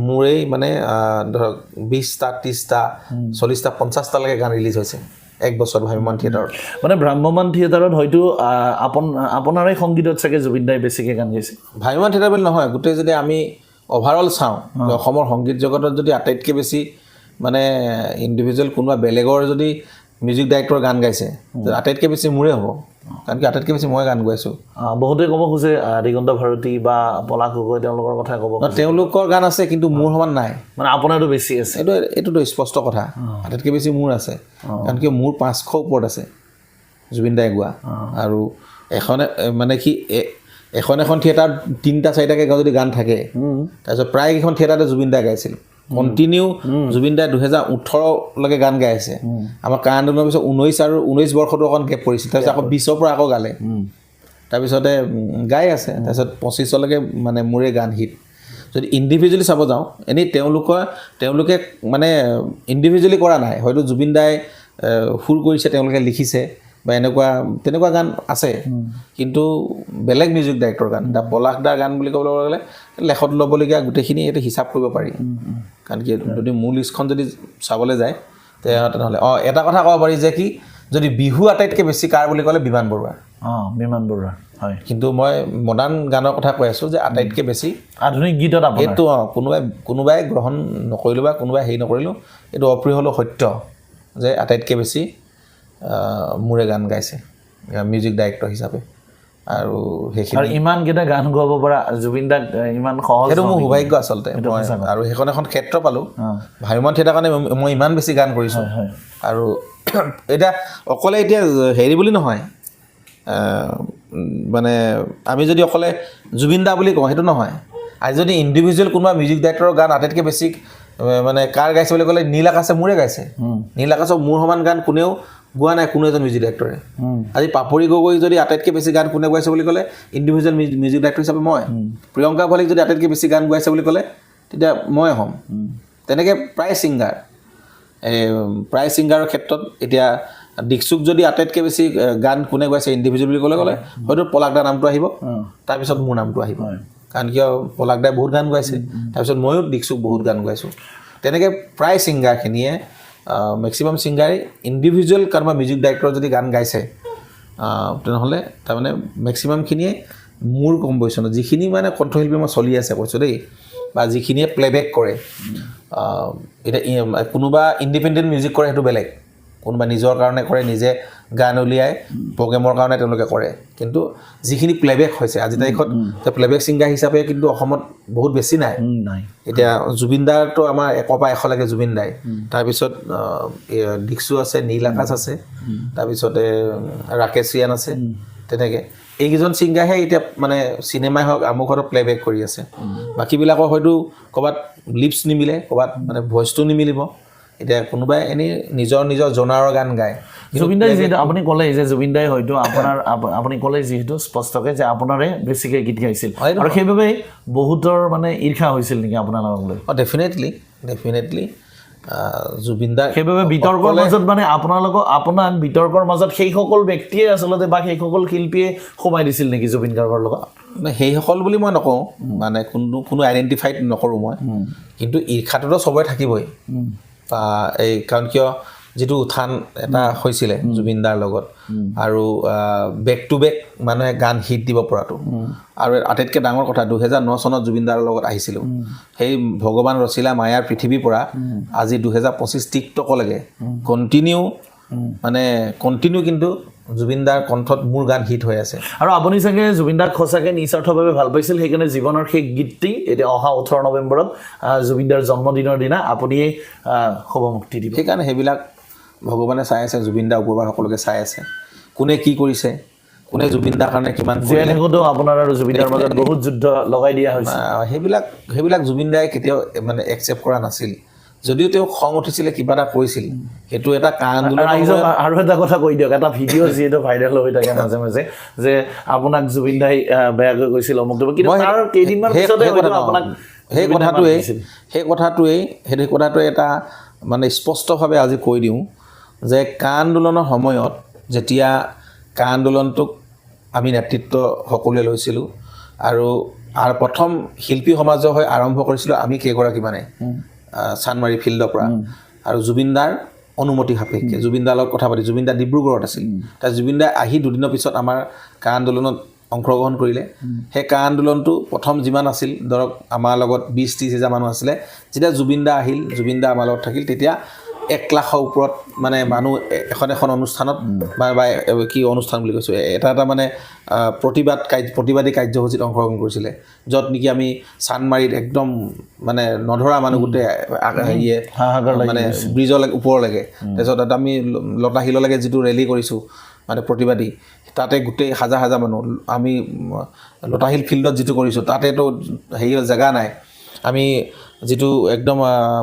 মোৰেই মানে ধৰক 20টা 30টা 40টা 50টালৈকে গান ৰিলিজ হৈছে এক বছৰ ভ্ৰাম্যমান থিয়েটাৰত মানে ভ্ৰাম্যমান থিয়েটাৰত হয়তো আপোনাৰে সংগীতত চাগে জুবিন দাই বেছিকৈ গান গাইছে ভ্ৰাম্যমান থিয়েটাৰ বুলি নহয় গোটেই যদি আমি অভাৰঅল চাওঁ অসমৰ সংগীত জগতত যদি আটাইতকৈ বেছি মানে ইণ্ডিভিজুৱেল কোনোবা বেলেগৰ যদি মিউজিক ডাইৰেক্টৰ গান গাইছে আটাইতকৈ বেছি মোৰে হ'ব কাৰণ কি আটাইতকৈ বেছি মই গান গাইছোঁ বহুতে ক'ব খোজে দিগন্ত ভাৰতী বা পলাশ গগৈ তেওঁলোকৰ কথা ক'ব তেওঁলোকৰ গান আছে কিন্তু মোৰ সমান নাই মানে আপোনাৰতো বেছি আছে এইটোতো স্পষ্ট কথা আটাইতকৈ বেছি মোৰ আছে কাৰণ কি মোৰ 500 ওপৰত আছে জুবিন দাই গোৱা আৰু মানে কি এখন থিয়েটাৰত 3টা 4টাকৈ যদি গান থাকে তাৰপিছত প্ৰায়কেইখন থিয়েটাৰতে জুবিন দাই গাইছিল কণ্টিনিউ জুবিন দাই 2018লৈকে গান গাই আছে আমাৰ কা আন্দোলনৰ পিছত 19 বৰ্ষতো অকণ গেপ পৰিছিল তাৰপিছত আকৌ 20ৰ পৰা আকৌ গালে তাৰপিছতে গাই আছে তাৰপিছত 25লৈকে মানে মোৰে গান হিট যদি ইণ্ডিভিজুৱেলি চাব যাওঁ এনেই তেওঁলোকে মানে ইণ্ডিভিজুৱেলি কৰা নাই হয়তো জুবিন দাই সুৰ কৰিছে তেওঁলোকে লিখিছে বা তেনেকুৱা গান আছে কিন্তু বেলেগ মিউজিক ডাইৰেক্টৰ গান এতিয়া পলাশ দাৰ গান বুলি ক'বলৈ গ'লে লেখত ল'বলগীয়া গোটেইখিনি এইটো হিচাপ কৰিব পাৰি কাৰণ কি যদি মোৰ লিষ্টখন যদি চাবলৈ যায় তেনেহ'লে এটা কথা ক'ব পাৰি যে কি যদি বিহু আটাইতকৈ বেছি কাৰ বুলি ক'লে বিমান বৰুৱা হয় কিন্তু মই মডাৰ্ণ গানৰ কথা কৈ আছোঁ যে আটাইতকৈ বেছি আধুনিক গীতত এইটো কোনোবাই গ্ৰহণ নকৰিলোঁ বা কোনোবাই হেৰি নকৰিলোঁ এইটো অপ্ৰিয় হ'লেও সত্য যে আটাইতকৈ বেছি মোৰে গান গাইছে মিউজিক ডাইৰেক্টৰ হিচাপে আৰু সেইখিনি ইমানকেইটা গান গোৱাব পৰা জুবিন দাক ইমান সহজ সেইটো মোৰ সৌভাগ্য আচলতে আৰু সেইখন এখন ক্ষেত্ৰ পালোঁ ভ্ৰাম্যমান থিয়েটাৰ কাৰণে মই ইমান বেছি গান কৰিছোঁ আৰু এতিয়া অকলে এতিয়া হেৰি বুলি নহয় মানে আমি যদি অকলে জুবিন দা বুলি কওঁ সেইটো নহয় আজি যদি ইণ্ডিভিজুৱেল কোনোবা মিউজিক ডাইৰেক্টৰৰ গান আটাইতকৈ বেছি মানে কাৰ গাইছে বুলি ক'লে নীল আকাশে মোৰে গাইছে নীল আকাশৰ মোৰ সমান গান কোনেও গোৱা নাই কোনো এজন মিউজিক ডাইৰেক্টৰে আজি পাপৰি গগৈ যদি আটাইতকৈ বেছি গান কোনে গাইছে বুলি ক'লে ইণ্ডিভিজুৱেল মিউজিক ডাইৰেক্টৰ হিচাপে মই প্ৰিয়ংকা ভৌলিক যদি আটাইতকৈ বেছি গান গাইছে বুলি ক'লে তেতিয়া মই হ'ম তেনেকৈ প্ৰায় ছিংগাৰৰ ক্ষেত্ৰত এতিয়া দীক্ষুক যদি আটাইতকৈ বেছি গান কোনে গাইছে ইণ্ডিভিজুৱেল বুলি ক'লে হয়তো পলাশ দাৰ নামটো আহিব তাৰপিছত মোৰ নামটো আহিব কাৰণ কিয় পলাশ দাই বহুত গান গাইছে তাৰপিছত ময়ো দীক্ষুক বহুত গান গাইছোঁ তেনেকৈ প্ৰায় ছিংগাৰখিনিয়ে মেক্সিমাম ছিংগাৰে ইণ্ডিভিজুৱেল কাৰোবা মিউজিক ডাইৰেক্টৰ যদি গান গাইছে তেনেহ'লে তাৰমানে মেক্সিমামখিনিয়ে মোৰ কম্প'জিশ্যনত যিখিনি মানে কণ্ঠশিল্পী মই চলি আছে কৈছোঁ দেই বা যিখিনিয়ে প্লেবেক কৰে এতিয়া কোনোবা ইণ্ডিপেণ্ডেণ্ট মিউজিক কৰে সেইটো বেলেগ কোনোবা নিজৰ কাৰণে কৰে নিজে গান উলিয়াই প্ৰগ্ৰেমৰ কাৰণে তেওঁলোকে কৰে কিন্তু যিখিনি প্লেবেক হৈছে আজি তাৰিখত প্লেবেক ছিংগাৰ হিচাপে কিন্তু অসমত বহুত বেছি নাই এতিয়া জুবিন দাৰতো আমাৰ 1 পৰা 100 লৈকে জুবিন দাই তাৰপিছত দীক্ষু আছে নীল আকাশ আছে তাৰপিছতে ৰাকেশ ৰিয়ান আছে তেনেকৈ এইকেইজন ছিংগাৰহে এতিয়া মানে চিনেমাই হওক আমুকত প্লেবেক কৰি আছে বাকীবিলাকৰ হয়তো ক'ৰবাত লিপছ নিমিলে ক'ৰবাত মানে ভইচটো নিমিলিব এতিয়া কোনোবাই এনেই নিজৰ জনাৰৰ গান গায় জুবিন দাই যিহেতু আপুনি ক'লে যে জুবিন দাই হয়তো আপুনি ক'লে যিহেতু স্পষ্টকৈ যে আপোনাৰে বেছিকৈ গীত গাইছিল আৰু সেইবাবে বহুতৰ মানে ঈৰ্ষা হৈছিল নেকি আপোনাৰ লগক লৈ ডেফিনেটলি জুবিন দা সেইবাবে বিতৰ্কৰ মাজত মানে আপোনাক বিতৰ্কৰ মাজত সেইসকল ব্যক্তিয়ে আচলতে বা সেইসকল শিল্পীয়ে সোমাই দিছিল নেকি জুবিন গাৰ্গৰ লগত সেইসকল বুলি মই নকওঁ মানে কোনো আইডেণ্টিফাইড নকৰোঁ মই কিন্তু ঈৰ্ষাটোতো চবৰে থাকিবই বা এই কাৰণ কিয় যিটো উত্থান এটা হৈছিলে জুবিন দাৰ লগত আৰু বেক টু বেক মানুহে গান হিট দিব পৰাটো আৰু আটাইতকৈ ডাঙৰ কথা 2009 চনত জুবিন দাৰ লগত আহিছিলোঁ সেই ভগৱান ৰচিলা মায়াৰ পৃথিৱীৰ পৰা আজি 2025 টিকটকলৈকে কণ্টিনিউ কিন্তু জুবিনদাৰ কণ্ঠত মোৰ গান হিট হৈ আছে আৰু আপুনি চাগে জুবিনদাক সঁচাকৈ নিস্বাৰ্থভাৱে ভাল পাইছিল সেইকাৰণে জীৱনৰ সেই গীতটি এতিয়া অহা 18 নৱেম্বৰত জুবিনদাৰ জন্মদিনৰ দিনা আপুনিয়ে শুভমুক্তি দিব সেইকাৰণে সেইবিলাক ভগৱানে চাই আছে জুবিনদাৰ ওপৰৰ পৰা সকলোকে চাই আছে কোনে কি কৰিছে কোনে জুবিনদাৰ কাৰণে কিমান জীয়াই থাকোঁতেও আপোনাৰ আৰু জুবিনদাৰ মাজত বহুত যুদ্ধ লগাই দিয়া হৈছে সেইবিলাক জুবিনদাই কেতিয়াও মানে একচেপ্ট কৰা নাছিল যদিও তেওঁ খং উঠিছিলে কিবা এটা কৈছিল সেইটো এটা আন্দোলন আৰু এটা কথা কৈ দিয়ক এটা ভিডিঅ' যিহেতু ভাইৰেল হৈ থাকে মাজে মাজে যে আপোনাক জুবিনদাই বেয়াকৈ কৈছিল অমুক কিন্তু তাৰ কেইদিনমান পিছতে আপোনাক সেই কথাটোৱে এটা মানে স্পষ্টভাৱে আজি কৈ দিওঁ যে কা আন্দোলনৰ সময়ত যেতিয়া কা আন্দোলনটোক আমি নেতৃত্ব সকলোৱে লৈছিলোঁ আৰু প্ৰথম শিল্পী সমাজৰ হৈ আৰম্ভ কৰিছিলোঁ আমি কেইগৰাকী মানে চানমাৰী ফিল্ডৰ পৰা আৰু জুবিনদাৰ অনুমতি সাপেক্ষে জুবিনদাৰ লগত কথা পাতি জুবিনদা ডিব্ৰুগড়ত আছিল তাৰ জুবিনদাই আহি দুদিনৰ পিছত আমাৰ কা আন্দোলনত অংশগ্ৰহণ কৰিলে সেই কা আন্দোলনটো প্ৰথম যিমান আছিল ধৰক আমাৰ লগত 20-30 হাজাৰ মানুহ আছিলে যেতিয়া জুবিনদা আহিল জুবিনদা আমাৰ লগত থাকিল তেতিয়া 1 লাখৰ ওপৰত মানে মানুহ এখন অনুষ্ঠানত বা কি অনুষ্ঠান বুলি কৈছোঁ এটা মানে প্ৰতিবাদী কাৰ্যসূচীত অংশগ্ৰহণ কৰিছিলে য'ত নেকি আমি চানমাৰীত একদম মানে নধৰা মানুহ গোটেই মানে ব্ৰিজলৈকে ওপৰলৈকে তাৰপিছত তাত আমি লতাশিললৈকে যিটো ৰেলী কৰিছোঁ মানে প্ৰতিবাদী তাতে গোটেই হাজাৰ মানুহ আমি লতাশিল ফিল্ডত যিটো কৰিছোঁ তাতেতো হেৰি জেগা নাই আমি যিটো একদম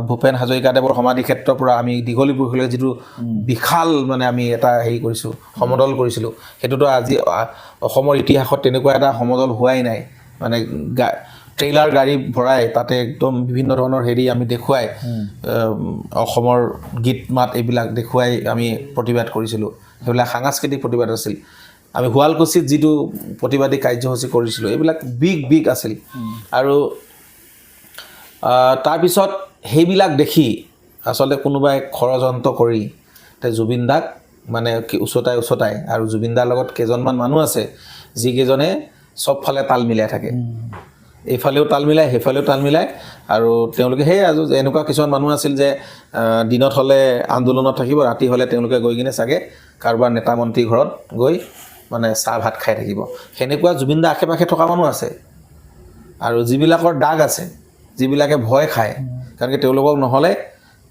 ভূপেন হাজৰিকাদেৱৰ সমাধি ক্ষেত্ৰৰ পৰা আমি দীঘলীপুখুৰীলৈ যিটো বিশাল মানে আমি এটা হেৰি কৰিছোঁ সমদল কৰিছিলোঁ সেইটোতো আজি অসমৰ ইতিহাসত তেনেকুৱা এটা সমদল হোৱাই নাই মানে ট্ৰেইলাৰ গাড়ী ভৰাই তাতে একদম বিভিন্ন ধৰণৰ হেৰি আমি দেখুৱাই অসমৰ গীত মাত এইবিলাক দেখুৱাই আমি প্ৰতিবাদ কৰিছিলোঁ সেইবিলাক সাংস্কৃতিক প্ৰতিবাদ আছিল আমি শুৱালকুছিত যিটো প্ৰতিবাদী কাৰ্যসূচী কৰিছিলোঁ এইবিলাক বিগ আছিল আৰু তাৰপিছত সেইবিলাক দেখি আচলতে কোনোবাই ষড়যন্ত্ৰ কৰি জুবিনদাক মানে কি উচতাই আৰু জুবিনদাৰ লগত কেইজনমান মানুহ আছে যিকেইজনে চবফালে তাল মিলাই থাকে এইফালেও তাল মিলাই সেইফালেও তাল মিলাই আৰু তেওঁলোকে সেই এনেকুৱা কিছুমান মানুহ আছিল যে দিনত হ'লে আন্দোলনত থাকিব ৰাতি হ'লে তেওঁলোকে গৈ কিনে চাগে কাৰোবাৰ নেতা মন্ত্ৰী ঘৰত গৈ মানে চাহ ভাত খাই থাকিব সেনেকুৱা জুবিনদা আশে পাশে থকা মানুহ আছে আৰু যিবিলাকৰ দাগ আছে যিবিলাকে ভয় খায় কাৰণ কি তেওঁলোকক নহ'লে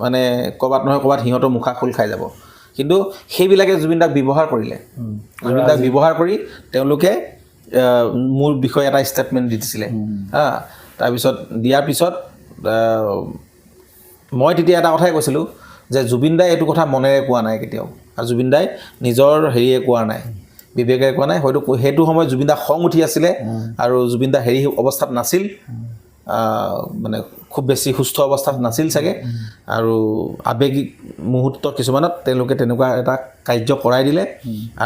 মানে ক'ৰবাত নহয় ক'ৰবাত সিহঁতৰ মুখা খোল খাই যাব কিন্তু সেইবিলাকে জুবিনদাক ব্যৱহাৰ কৰিলে জুবিনদাক ব্যৱহাৰ কৰি তেওঁলোকে মোৰ বিষয়ে এটা ষ্টেটমেণ্ট দি দিছিলে তাৰপিছত দিয়াৰ পিছত মই তেতিয়া এটা কথাই কৈছিলোঁ যে জুবিনদাই এইটো কথা মনেৰে কোৱা নাই কেতিয়াও আৰু জুবিনদাই নিজৰ হেৰিয়ে কোৱা নাই বিবেকেৰে কোৱা নাই হয়তো সেইটো সময়ত জুবিনদা খং উঠি আছিলে আৰু জুবিনদা হেৰি অৱস্থাত নাছিল মানে খুব বেছি সুস্থ অৱস্থাত নাছিল চাগে আৰু আৱেগিক মুহূৰ্ত কিছুমানত তেওঁলোকে তেনেকুৱা এটা কাৰ্য কৰাই দিলে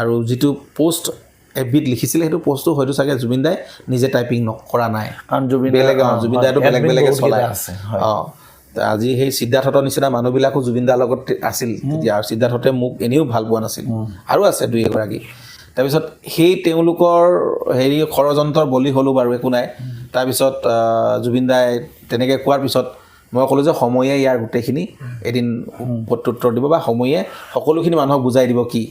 আৰু যিটো পোষ্ট এফবিত লিখিছিলে সেইটো পোষ্টটো হয়তো চাগে জুবিনদাই নিজে টাইপিং কৰা নাই কাৰণ জুবিনদাইটো বেলেগে চলাই আজি সেই সিদ্ধাৰ্থৰ নিচিনা মানুহবিলাকো জুবিনদাৰ লগত আছিল তেতিয়া আৰু সিদ্ধাৰ্থতে মোক এনেও ভাল পোৱা নাছিল আৰু আছে দুই এগৰাকী তাৰপিছত সেই তেওঁলোকৰ হেৰি ষড়যন্ত্ৰৰ বলি হ'লোঁ বাৰু একো নাই তাৰপিছত জুবিনদাই তেনেকৈ কোৱাৰ পিছত মই ক'লোঁ যে সময়ে ইয়াৰ গোটেইখিনি এদিন প্ৰত্যুত্তৰ দিব বা সময়ে সকলোখিনি মানুহক বুজাই দিব কি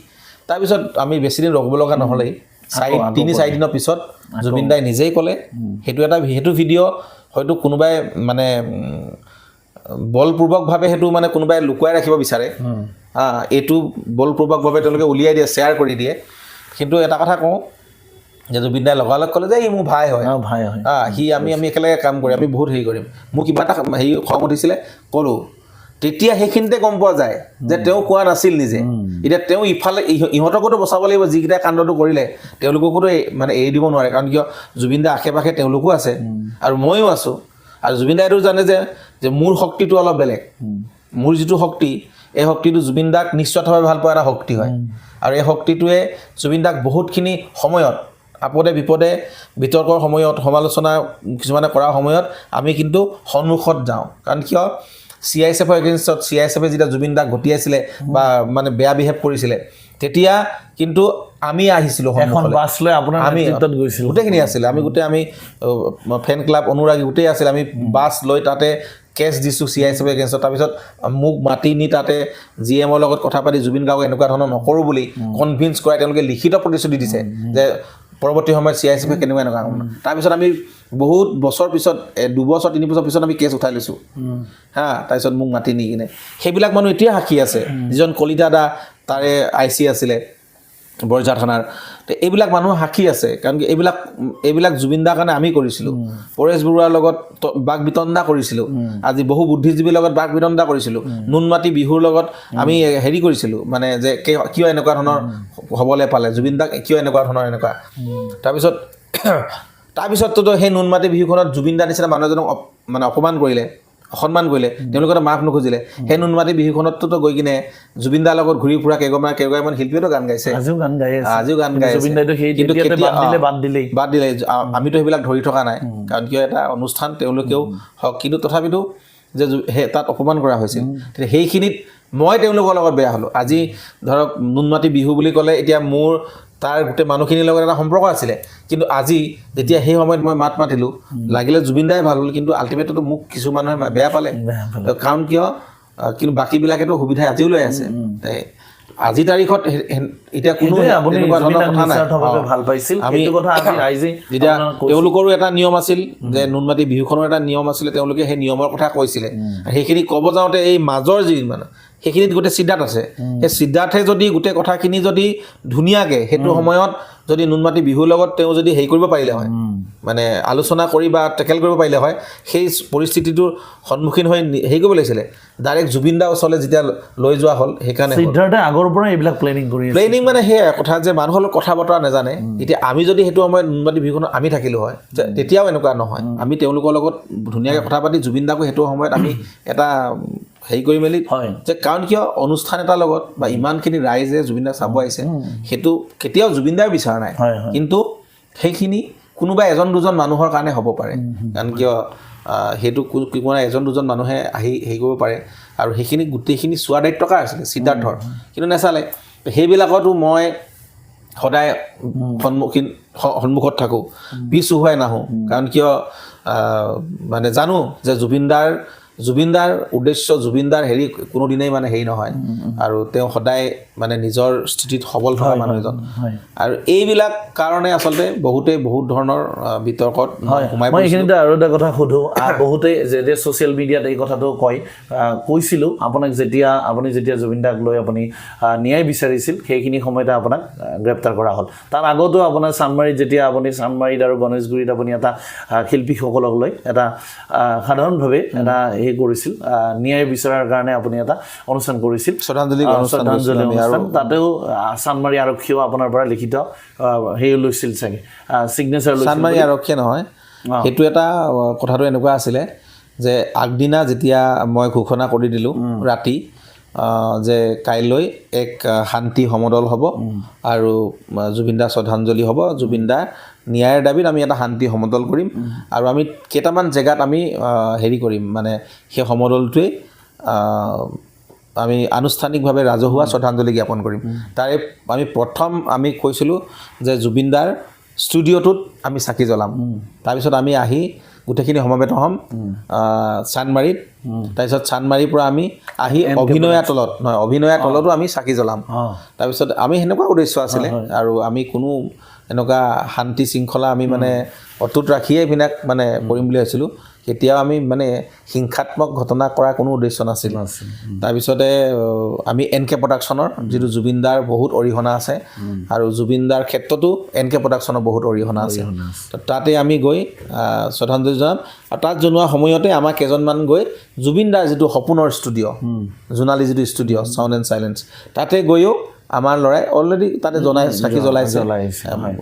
তাৰপিছত আমি বেছিদিন ৰখিব লগা নহ'লেই 3-4 দিনৰ পিছত জুবিনদাই নিজেই ক'লে সেইটো ভিডিঅ' হয়তো কোনোবাই মানে বলপূৰ্বকভাৱে সেইটো মানে কোনোবাই লুকুৱাই ৰাখিব বিচাৰে এইটো বলপূৰ্বকভাৱে তেওঁলোকে উলিয়াই দিয়ে শ্বেয়াৰ কৰি দিয়ে কিন্তু এটা কথা কওঁ যে জুবিনদাই লগালগ ক'লে যে ই মোৰ ভাই হয় সি আমি একেলগে কাম কৰিম আমি বহুত হেৰি কৰিম মোক কিবা এটা হেৰি খং উঠিছিলে ক'লোঁ তেতিয়া সেইখিনিতে গম পোৱা যায় যে তেওঁ কোৱা নাছিল নিজে এতিয়া তেওঁ ইফালে ইহঁতকোতো বচাব লাগিব যিকেইটা কাণ্ডটো কৰিলে তেওঁলোককোতো মানে এৰি দিব নোৱাৰে কাৰণ কিয় জুবিনদাৰ আশে পাশে তেওঁলোকো আছে আৰু ময়ো আছোঁ আৰু জুবিনদাইটো জানে যে মোৰ শক্তিটো অলপ বেলেগ মোৰ যিটো শক্তি এই শক্তিটো জুবিনদাক নিশ্চিতভাৱে ভাল পোৱা এটা শক্তি হয় আৰু এই শক্তিটোৱে জুবিনদাক বহুতখিনি সময়ত আপদে বিপদে বিতৰ্কৰ সময়ত সমালোচনা কিছুমানে কৰাৰ সময়ত আমি কিন্তু সন্মুখত যাওঁ কাৰণ কিয় CISFৰ এগেইনষ্টত CISFে যেতিয়া জুবিনদাক ঘটিয়াইছিলে বা মানে বেয়া বিহেভ কৰিছিলে তেতিয়া কিন্তু আমি আহিছিলোঁ গোটেইখিনি আছিলে আমি ফেন ক্লাব অনুৰাগী গোটেই আছিলে আমি বাছ লৈ তাতে কেছ দিছোঁ CISF এগেইনষ্টত তাৰপিছত মোক মাতি নি তাতে GMৰ লগত কথা পাতি জুবিন গাৰ্গক এনেকুৱা ধৰণৰ নকৰোঁ বুলি কনভিন্স কৰাই তেওঁলোকে লিখিত প্ৰতিশ্ৰুতি দিছে যে পৰৱৰ্তী সময়ত CISF কেনেকুৱা এনেকুৱা তাৰপিছত আমি বহুত বছৰ পিছত 2 বছৰ 3 বছৰ পিছত আমি কেছ উঠাই লৈছোঁ হা তাৰপিছত মোক মাতি নি কিনে সেইবিলাক মানুহ এতিয়া সাক্ষী আছে যিজন কলিতা দা তাৰে IC আছিলে বৰঝাৰ থানাৰ এইবিলাক মানুহ সাক্ষী আছে কাৰণ কি এইবিলাক জুবিন দাৰ কাৰণে আমি কৰিছিলোঁ পৰেশ বৰুৱাৰ লগত বাক বিতণ্ডা কৰিছিলোঁ আজি বহু বুদ্ধিজীৱীৰ লগত বাক বিতণ্ডা কৰিছিলোঁ নুনমাটি বিহুৰ লগত আমি হেৰি কৰিছিলোঁ মানে যে কিয় এনেকুৱা ধৰণৰ হ'বলৈ পালে জুবিন দাক কিয় এনেকুৱা ধৰণৰ এনেকুৱা তাৰপিছততো সেই নুনমাটি বিহুখনত জুবিন দাৰ নিচিনা মানুহ এজনক মানে অপমান কৰিলে অসন্মান কৰিলে তেওঁলোকে মাফ নুখুজিলে সেই নুনমাটি বিহুখনততো গৈ কিনে জুবিন দাৰ লগত ঘূৰি ফুৰা কেইগৰাকীমান শিল্পীয়েতো গান গাইছে আজিও গান গাই আছে কিন্তু বাদ দিলে আমিতো সেইবিলাক ধৰি থকা নাই কাৰণ কিয় এটা অনুষ্ঠান তেওঁলোকেও হওক কিন্তু তথাপিতো যে তাত অপমান কৰা হৈছিল তেতিয়া সেইখিনিত মই তেওঁলোকৰ লগত বেয়া হ'লোঁ আজি ধৰক নুনমাটি বিহু বুলি ক'লে এতিয়া মোৰ তাৰ গোটেই মানুহখিনিৰ লগত এটা সম্পৰ্ক আছিলে কিন্তু আজি যেতিয়া সেই সময়ত মই মাত মাতিলোঁ লাগিলে জুবিন দাই ভাল হ'ল কিন্তু আল্টিমেটতো মোক কিছু মানুহে বেয়া পালে কাৰণ কিয় কিন্তু বাকীবিলাকেতো সুবিধা আজিও লৈ আছে আজি তাৰিখত এতিয়া কোনো ভাল পাইছিল যেতিয়া তেওঁলোকৰো এটা নিয়ম আছিল যে নুনমাটি বিহুখনৰ এটা নিয়ম আছিলে তেওঁলোকে সেই নিয়মৰ কথা কৈছিলে সেইখিনি ক'ব যাওঁতে এই মাজৰ যি মানে সেইখিনিত গোটেই সিদ্ধাৰ্থ আছে সেই সিদ্ধাৰ্থে যদি গোটেই কথাখিনি যদি ধুনীয়াকৈ সেইটো সময়ত যদি নুনমাটি বিহুৰ লগত তেওঁ যদি হেৰি কৰিব পাৰিলে হয় মানে আলোচনা কৰি বা টেকেল কৰিব পাৰিলে হয় সেই পৰিস্থিতিটোৰ সন্মুখীন হৈ হেৰি কৰিব লাগিছিলে ডাইৰেক্ট জুবিন দা ওচৰলৈ যেতিয়া লৈ যোৱা হ'ল সেইকাৰণে সিদ্ধাৰ্থে আগৰ পৰা এইবিলাক প্লেনিং মানে সেয়াই কথা যে মানুহৰ লগত কথা বতৰা নাজানে এতিয়া আমি যদি সেইটো সময়ত নুনমাটি বিহুখনত আমি থাকিলোঁ হয় তেতিয়াও এনেকুৱা নহয় আমি তেওঁলোকৰ লগত ধুনীয়াকৈ কথা পাতি জুবিন দাকো সেইটো সময়ত আমি এটা হেৰি কৰি মেলি যে কাৰণ কিয় অনুষ্ঠান এটাৰ লগত বা ইমানখিনি ৰাইজে জুবিন দাক চাব আহিছে সেইটো কেতিয়াও জুবিন দাই বিচৰা নাই কিন্তু সেইখিনি কোনোবা এজন দুজন মানুহৰ কাৰণে হ'ব পাৰে কাৰণ কিয় সেইটো কোনোবা এজন দুজন মানুহে আহি হেৰি কৰিব পাৰে আৰু সেইখিনি গোটেইখিনি চোৱা দায়িত্ব কাৰ আছিলে সিদ্ধাৰ্থৰ কিন্তু নেচালে সেইবিলাকতো মই সদায় সন্মুখত থাকোঁ পিছ উহুৱাই নাহোঁ কাৰণ কিয় মানে জানো যে জুবিনদাৰ উদ্দেশ্য জুবিনদাৰ হেৰি কোনোদিনেই মানে হেৰি নহয় আৰু তেওঁ সদায় মানে নিজৰ স্থিতিত সবল থকা মানুহ এজন আৰু এইবিলাক কাৰণে আচলতে বহুত ধৰণৰ বিতৰ্কত সোমাই মই এইখিনিতে আৰু এটা কথা সোধোঁ বহুতে যে ছ'চিয়েল মিডিয়াত এই কথাটো কৈছিলোঁ আপুনি যেতিয়া জুবিন দাক লৈ আপুনি ন্যায় বিচাৰিছিল সেইখিনি সময়তে আপোনাক গ্ৰেপ্তাৰ কৰা হ'ল তাৰ আগতো আপোনাৰ চানমাৰীত যেতিয়া আপুনি চানমাৰীত আৰু গণেশগুৰিত আপুনি এটা শিল্পীসকলক লৈ এটা সাধাৰণভাৱে এটা হেৰি কৰিছিল ন্যায় বিচৰাৰ কাৰণে আপুনি এটা অনুষ্ঠান কৰিছিল শ্ৰদ্ধাঞ্জলি অনুষ্ঠান তাতেও চানমাৰী আৰক্ষীয়েও আপোনাৰ পৰা লিখিত হেৰি লৈছিল চাগে ছিগনেচাৰ লৈছিল চানমাৰী আৰক্ষীয়ে নহয় সেইটো এটা কথাটো এনেকুৱা আছিলে যে আগদিনা যেতিয়া মই ঘোষণা কৰি দিলোঁ ৰাতি যে কাইলৈ এক শান্তি সমদল হ'ব আৰু জুবিন দা শ্ৰদ্ধাঞ্জলি হ'ব জুবিন দা ন্যায়ৰ দাবীত আমি এটা শান্তি সমদল কৰিম আৰু আমি কেইটামান জেগাত আমি হেৰি কৰিম মানে সেই সমদলটোৱে আমি আনুষ্ঠানিকভাৱে ৰাজহুৱা শ্ৰদ্ধাঞ্জলি জ্ঞাপন কৰিম তাৰে প্ৰথম আমি কৈছিলোঁ যে জুবিন দাৰ ষ্টুডিঅ'টোত আমি চাকি জ্বলাম তাৰপিছত আমি আহি গোটেইখিনি সমবেত হ'ম চানমাৰীত তাৰপিছত চানমাৰীৰ পৰা আমি আহি অভিনয়া তলতো আমি চাকি জ্বলাম তাৰপিছত আমি সেনেকুৱা উদ্দেশ্য আছিলে আৰু আমি কোনো এনেকুৱা শান্তি শৃংখলা আমি মানে অটুট ৰাখিয়ে এইবিলাক মানে কৰিম বুলি ভাবিছিলোঁ কেতিয়াও আমি মানে হিংসাত্মক ঘটনা কৰাৰ কোনো উদ্দেশ্য নাছিল তাৰপিছতে আমি NK প্ৰডাকশ্যনৰ যিটো জুবিন দাৰ বহুত অৰিহণা আছে আৰু জুবিন দাৰ ক্ষেত্ৰতো NK প্ৰডাকশ্যনৰ বহুত অৰিহণা আছে তাতে আমি গৈ শ্ৰদ্ধাঞ্জলি জনাম আৰু তাত জনোৱা সময়তে আমাৰ কেইজনমান গৈ জুবিন দাৰ যিটো সপোনৰ ষ্টুডিঅ' জোনালী যিটো ষ্টুডিঅ' চাউণ্ড এণ্ড চাইলেঞ্চ তাতে গৈও আমাৰ ল'ৰাই অলৰেডি তাতে চাকি জ্বলাইছে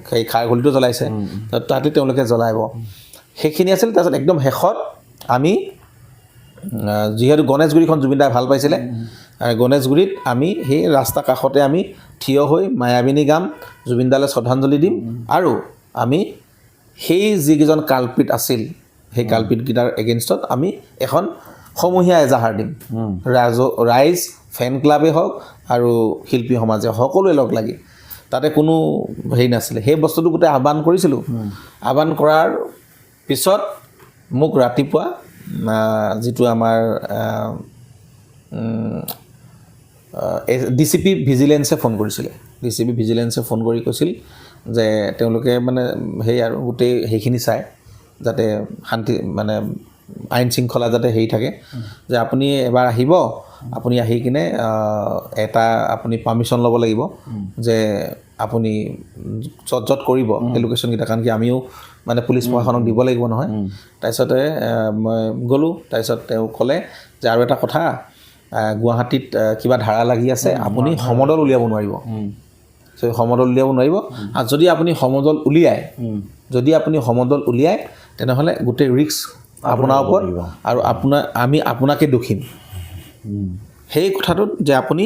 সেই খাৰঘুলিটো জ্বলাইছে তাতে তেওঁলোকে জ্বলাব সেইখিনি আছিল তাৰপিছত একদম শেষত আমি যিহেতু গণেশগুৰিখন জুবিন দাই ভাল পাইছিলে গণেশগুৰিত আমি সেই ৰাস্তা কাষতে আমি থিয় হৈ মায়াবিনী গাম জুবিন দালৈ শ্ৰদ্ধাঞ্জলি দিম আৰু আমি সেই যিকেইজন কালপিত আছিল সেই কালপিতকেইটাৰ এগেইনষ্টত আমি এখন সমূহীয়া এজাহাৰ দিম ৰাইজ ফেন ক্লাবেই হওক আৰু শিল্পী সমাজে সকলোৱে লগ লাগি তাতে কোনো হেৰি নাছিলে সেই বস্তুটো গোটেই আহ্বান কৰিছিলোঁ আহ্বান কৰাৰ পিছত মোক ৰাতিপুৱা যিটো আমাৰ DCP ভিজিলেন্সে ফোন কৰিছিলে DCP ভিজিলেন্সে ফোন কৰি কৈছিল যে তেওঁলোকে মানে সেই আৰু গোটেই সেইখিনি চাই যাতে শান্তি মানে আইন শৃংখলা যাতে হেৰি থাকে যে আপুনি এবাৰ আহিব আপুনি আহি কিনে এটা আপুনি পাৰ্মিশ্যন ল'ব লাগিব যে আপুনি য'ত কৰিব সেই লোকেশ্যনকেইটা কাৰণ কি আমিও মানে পুলিচ প্ৰশাসনক দিব লাগিব নহয় তাৰপিছতে মই গ'লোঁ তাৰপিছত তেওঁ ক'লে যে আৰু এটা কথা গুৱাহাটীত কিবা ধাৰা লাগি আছে আপুনি সমদল উলিয়াব নোৱাৰিব সমদল উলিয়াব নোৱাৰিব আৰু যদি আপুনি সমদল উলিয়ায় তেনেহ'লে গোটেই ৰিস্ক আপোনাৰ ওপৰত আৰু আপোনাকে দোষীম সেই কথাটোত যে আপুনি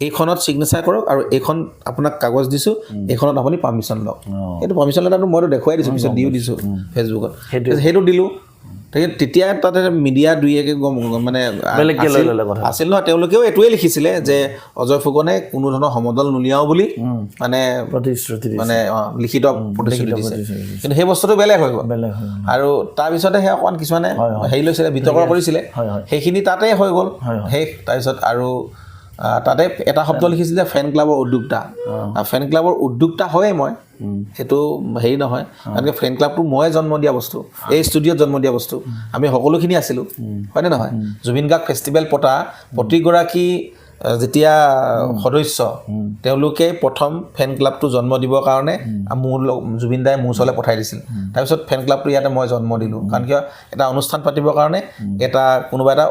এইখনত ছিগনেচাৰ কৰক আৰু এইখন আপোনাক কাগজ দিছোঁ এইখনত আপুনি পাৰ্মিশ্যন লওক সেইটো পাৰ্মিশ্যন লেটাৰটো মইতো দেখুৱাই দিছোঁ পিছত দিও দিছোঁ ফেচবুকত সেইটো দিলোঁ তেতিয়া তাতে মিডিয়া দুই একে মানে আছিল নহয় তেওঁলোকেও এইটোৱে লিখিছিলে যে অজয় ফুকনে কোনো ধৰণৰ সমদল নুলিয়াও বুলি মানে প্ৰতিশ্ৰুতি মানে লিখিত প্ৰতিশ্ৰুতি দিছে কিন্তু সেই বস্তুটো বেলেগ হৈ গ'ল আৰু তাৰপিছতে সেই অকণমান কিছুমানে হেৰি লৈছিলে বিতৰ্ক কৰিছিলে সেইখিনি তাতে হৈ গ'ল শেষ তাৰপিছত আৰু তাতে এটা শব্দ লিখিছিল যে ফেন ক্লাবৰ উদ্যোক্তা ফেন ক্লাবৰ উদ্যোক্তা হয়ে মই সেইটো হেৰি নহয় কাৰণ ফেন ক্লাবটো মই জন্ম দিয়া বস্তু এই ষ্টুডিঅ'ত জন্ম দিয়া বস্তু আমি সকলোখিনি আছিলোঁ হয়নে নহয় জুবিন গাৰ্গ ফেষ্টিভেল পতা প্ৰতিগৰাকী যেতিয়া সদস্য তেওঁলোকে প্ৰথম ফেন ক্লাবটো জন্ম দিবৰ কাৰণে মোৰ জুবিন দাই মোৰ ওচৰলৈ পঠাই দিছিল তাৰপিছত ফেন ক্লাবটো ইয়াতে মই জন্ম দিলোঁ কাৰণ কিয় এটা অনুষ্ঠান পাতিবৰ কাৰণে এটা কোনোবা এটা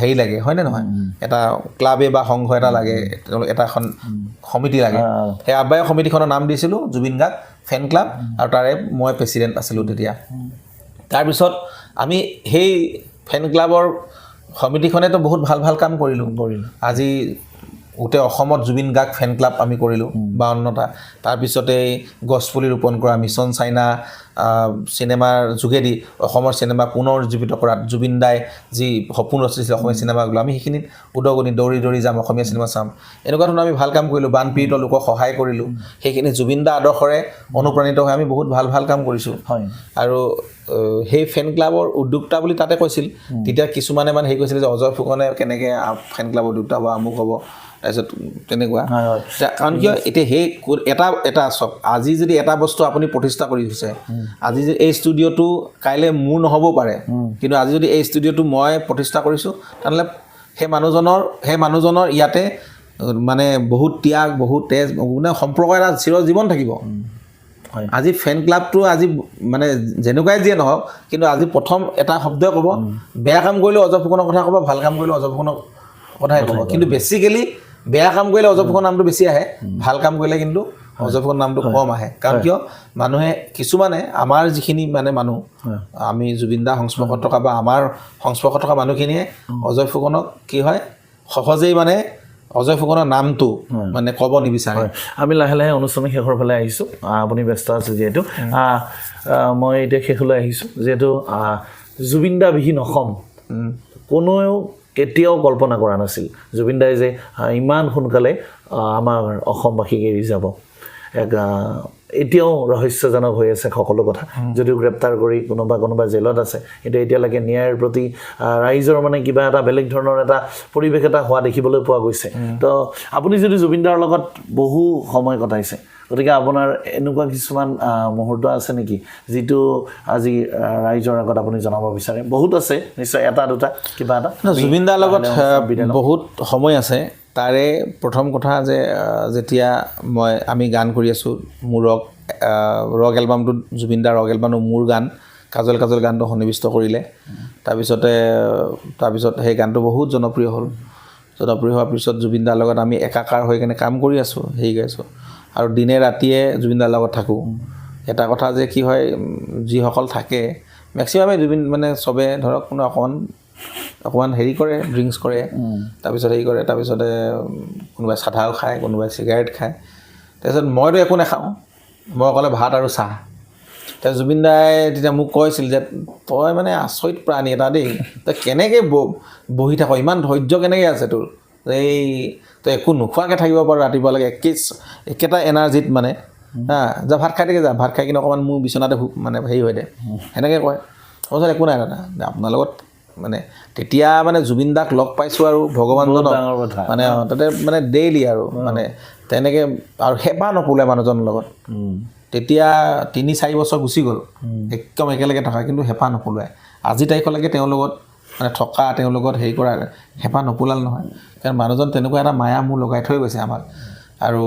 হেৰি লাগে হয়নে নহয় এটা ক্লাবে বা সংঘ এটা লাগে এটা এখন সমিতি লাগে সেই আহ্বায়ক সমিতিখনৰ নাম দিছিলোঁ জুবিন গাৰ্গ ফেন ক্লাব আৰু তাৰে মই প্ৰেচিডেণ্ট আছিলোঁ তেতিয়া তাৰপিছত আমি সেই ফেন ক্লাবৰ সমিতিখনেতো বহুত ভাল ভাল কাম কৰিলোঁ আজি গোটেই অসমত জুবিন গাৰ্গ ফেন ক্লাব আমি কৰিলোঁ 52টা তাৰপিছতে গছপুলি ৰোপণ কৰা মিছন চাইনা চিনেমাৰ যোগেদি অসমৰ চিনেমা পুনৰ জীৱিত কৰাত জুবিন দাই যি সপোন ৰচিছিলে অসমীয়া চিনেমাগুলো আমি সেইখিনিত উদগনি দৌৰি দৌৰি যাম অসমীয়া চিনেমা চাম এনেকুৱা ধৰণৰ আমি ভাল কাম কৰিলোঁ বানপীড়িত লোকক সহায় কৰিলোঁ সেইখিনি জুবিন দা আদৰ্শৰে অনুপ্ৰাণিত হৈ আমি বহুত ভাল ভাল কাম কৰিছোঁ আৰু সেই ফেন ক্লাবৰ উদ্যোক্তা বুলি তাতে কৈছিল তেতিয়া কিছুমানে মানে হেৰি কৈছিলে যে অজয় ফুকনে কেনেকৈ ফেন ক্লাবৰ উদ্যোক্তা বা আমুক হ'ব তাৰপিছত তেনেকুৱা কাৰণ কিয় এতিয়া সেই এটা চব আজি যদি এটা বস্তু আপুনি প্ৰতিষ্ঠা কৰি দিছে আজি যদি এই ষ্টুডিঅ'টো কাইলৈ মোৰ নহ'বও পাৰে কিন্তু আজি যদি এই ষ্টুডিঅ'টো মই প্ৰতিষ্ঠা কৰিছোঁ তেনেহ'লে সেই মানুহজনৰ ইয়াতে মানে বহুত ত্যাগ বহুত তেজ মানে সম্পৰ্ক এটা চিৰজীৱন থাকিব আজি ফেন ক্লাবটো আজি মানে যেনেকুৱাই যিয়ে নহওক কিন্তু আজি প্ৰথম এটা শব্দই ক'ব বেয়া কাম কৰিলেও অজয় ফুকনৰ কথা ক'ব ভাল কাম কৰিলেও অজয় ফুকনৰ কথাই ক'ব কিন্তু বেছিকেলি বেয়া কাম কৰিলে অজয় ফুকনৰ নামটো বেছি আহে ভাল কাম কৰিলে কিন্তু অজয় ফুকনৰ নামটো কম আহে কাৰণ কিয় মানুহে কিছুমানে আমাৰ যিখিনি মানে মানুহ আমি জুবিন দাৰ সংস্পৰ্শত থকা বা আমাৰ সংস্পৰ্শত থকা মানুহখিনিয়ে অজয় ফুকনক কি হয় সহজেই মানে অজয় ফুকনৰ নামটো মানে ক'ব নিবিচাৰে আমি লাহে লাহে অনুষ্ঠানৰ শেষৰ ফালে আহিছোঁ আপুনি ব্যস্ত আছে যিহেতু মই এতিয়া শেষলৈ আহিছোঁ যিহেতু জুবিন দা বিহীন অসম কোনেও কেতিয়াও কল্পনা কৰা নাছিল জুবিন দাই যে ইমান সোনকালে আমাৰ অসমবাসীক এৰি যাব এতিয়াও ৰহস্যজনক হৈ আছে সকলো কথা যদিও গ্ৰেপ্তাৰ কৰি কোনোবা জেলত আছে কিন্তু এতিয়ালৈকে ন্যায়ৰ প্ৰতি ৰাইজৰ মানে কিবা এটা বেলেগ ধৰণৰ এটা পৰিৱেশ এটা হোৱা দেখিবলৈ পোৱা গৈছে তো আপুনি যদি জুবিন দাৰ লগত বহু সময় কটাইছে গতিকে আপোনাৰ এনেকুৱা কিছুমান মুহূৰ্ত আছে নেকি যিটো আজি ৰাইজৰ আগত আপুনি জনাব বিচাৰে বহুত আছে নিশ্চয় এটা দুটা কিবা এটা জুবিন দাৰ লগত বহুত সময় আছে তাৰে প্ৰথম কথা যে যেতিয়া আমি গান কৰি আছোঁ মোৰ ৰক এলবামটোত জুবিন দাৰ ৰক এলবামটো মোৰ গান কাজল কাজল গানটো সন্নিৱিষ্ট কৰিলে তাৰপিছত সেই গানটো বহুত জনপ্ৰিয় হ'ল জনপ্ৰিয় হোৱাৰ পিছত জুবিন দাৰ লগত আমি একাকাৰ হৈ কেনে কাম কৰি আছোঁ হেৰি গাইছোঁ আৰু দিনে ৰাতিয়ে জুবিন দাৰ লগত থাকোঁ এটা কথা যে কি হয় যিসকল থাকে মেক্সিমামে জুবিন মানে চবে ধৰক কোনো অকণমান হেৰি কৰে ড্ৰিংকছ কৰে তাৰপিছত হেৰি কৰে তাৰপিছতে কোনোবাই চাধাও খায় কোনোবাই চিগাৰেট খায় তাৰপিছত মইতো একো নাখাওঁ মই অকলে ভাত আৰু চাহ তাৰপিছত জুবিন দাই তেতিয়া মোক কৈছিল যে তই মানে আচৰিত প্ৰাণী এটা দেই তই কেনেকৈ বহি থাক ইমান ধৈৰ্য কেনেকৈ আছে তোৰ তই একো নোখোৱাকৈ থাকিব পাৰ ৰাতিপুৱালৈকে একেটা এনাৰ্জিত মানে যা ভাত খাই থাকে যা ভাত খাই কিনে অকণমান মোৰ বিচনাতে মানে হেৰি হৈ দে সেনেকৈ কয় তাৰপিছত একো নাই দাদা আপোনাৰ লগত মানে তেতিয়া মানে জুবিন দাক লগ পাইছোঁ আৰু ভগৱানজনক ডাঙৰ কথা মানে তাতে মানে ডেইলি আৰু মানে তেনেকৈ আৰু হেঁপাহ নপলায় মানুহজনৰ লগত তেতিয়া 3-4 বছৰ গুচি গ'ল একদম একেলগে থকা কিন্তু হেঁপাহ নপলোৱাই আজি তাৰিখলৈকে তেওঁৰ লগত মানে থকা তেওঁৰ লগত হেৰি কৰা হেঁপাহ নপলাল নহয় কাৰণ মানুহজন তেনেকুৱা এটা মায়া মোৰ লগাই থৈ গৈছে আমাক আৰু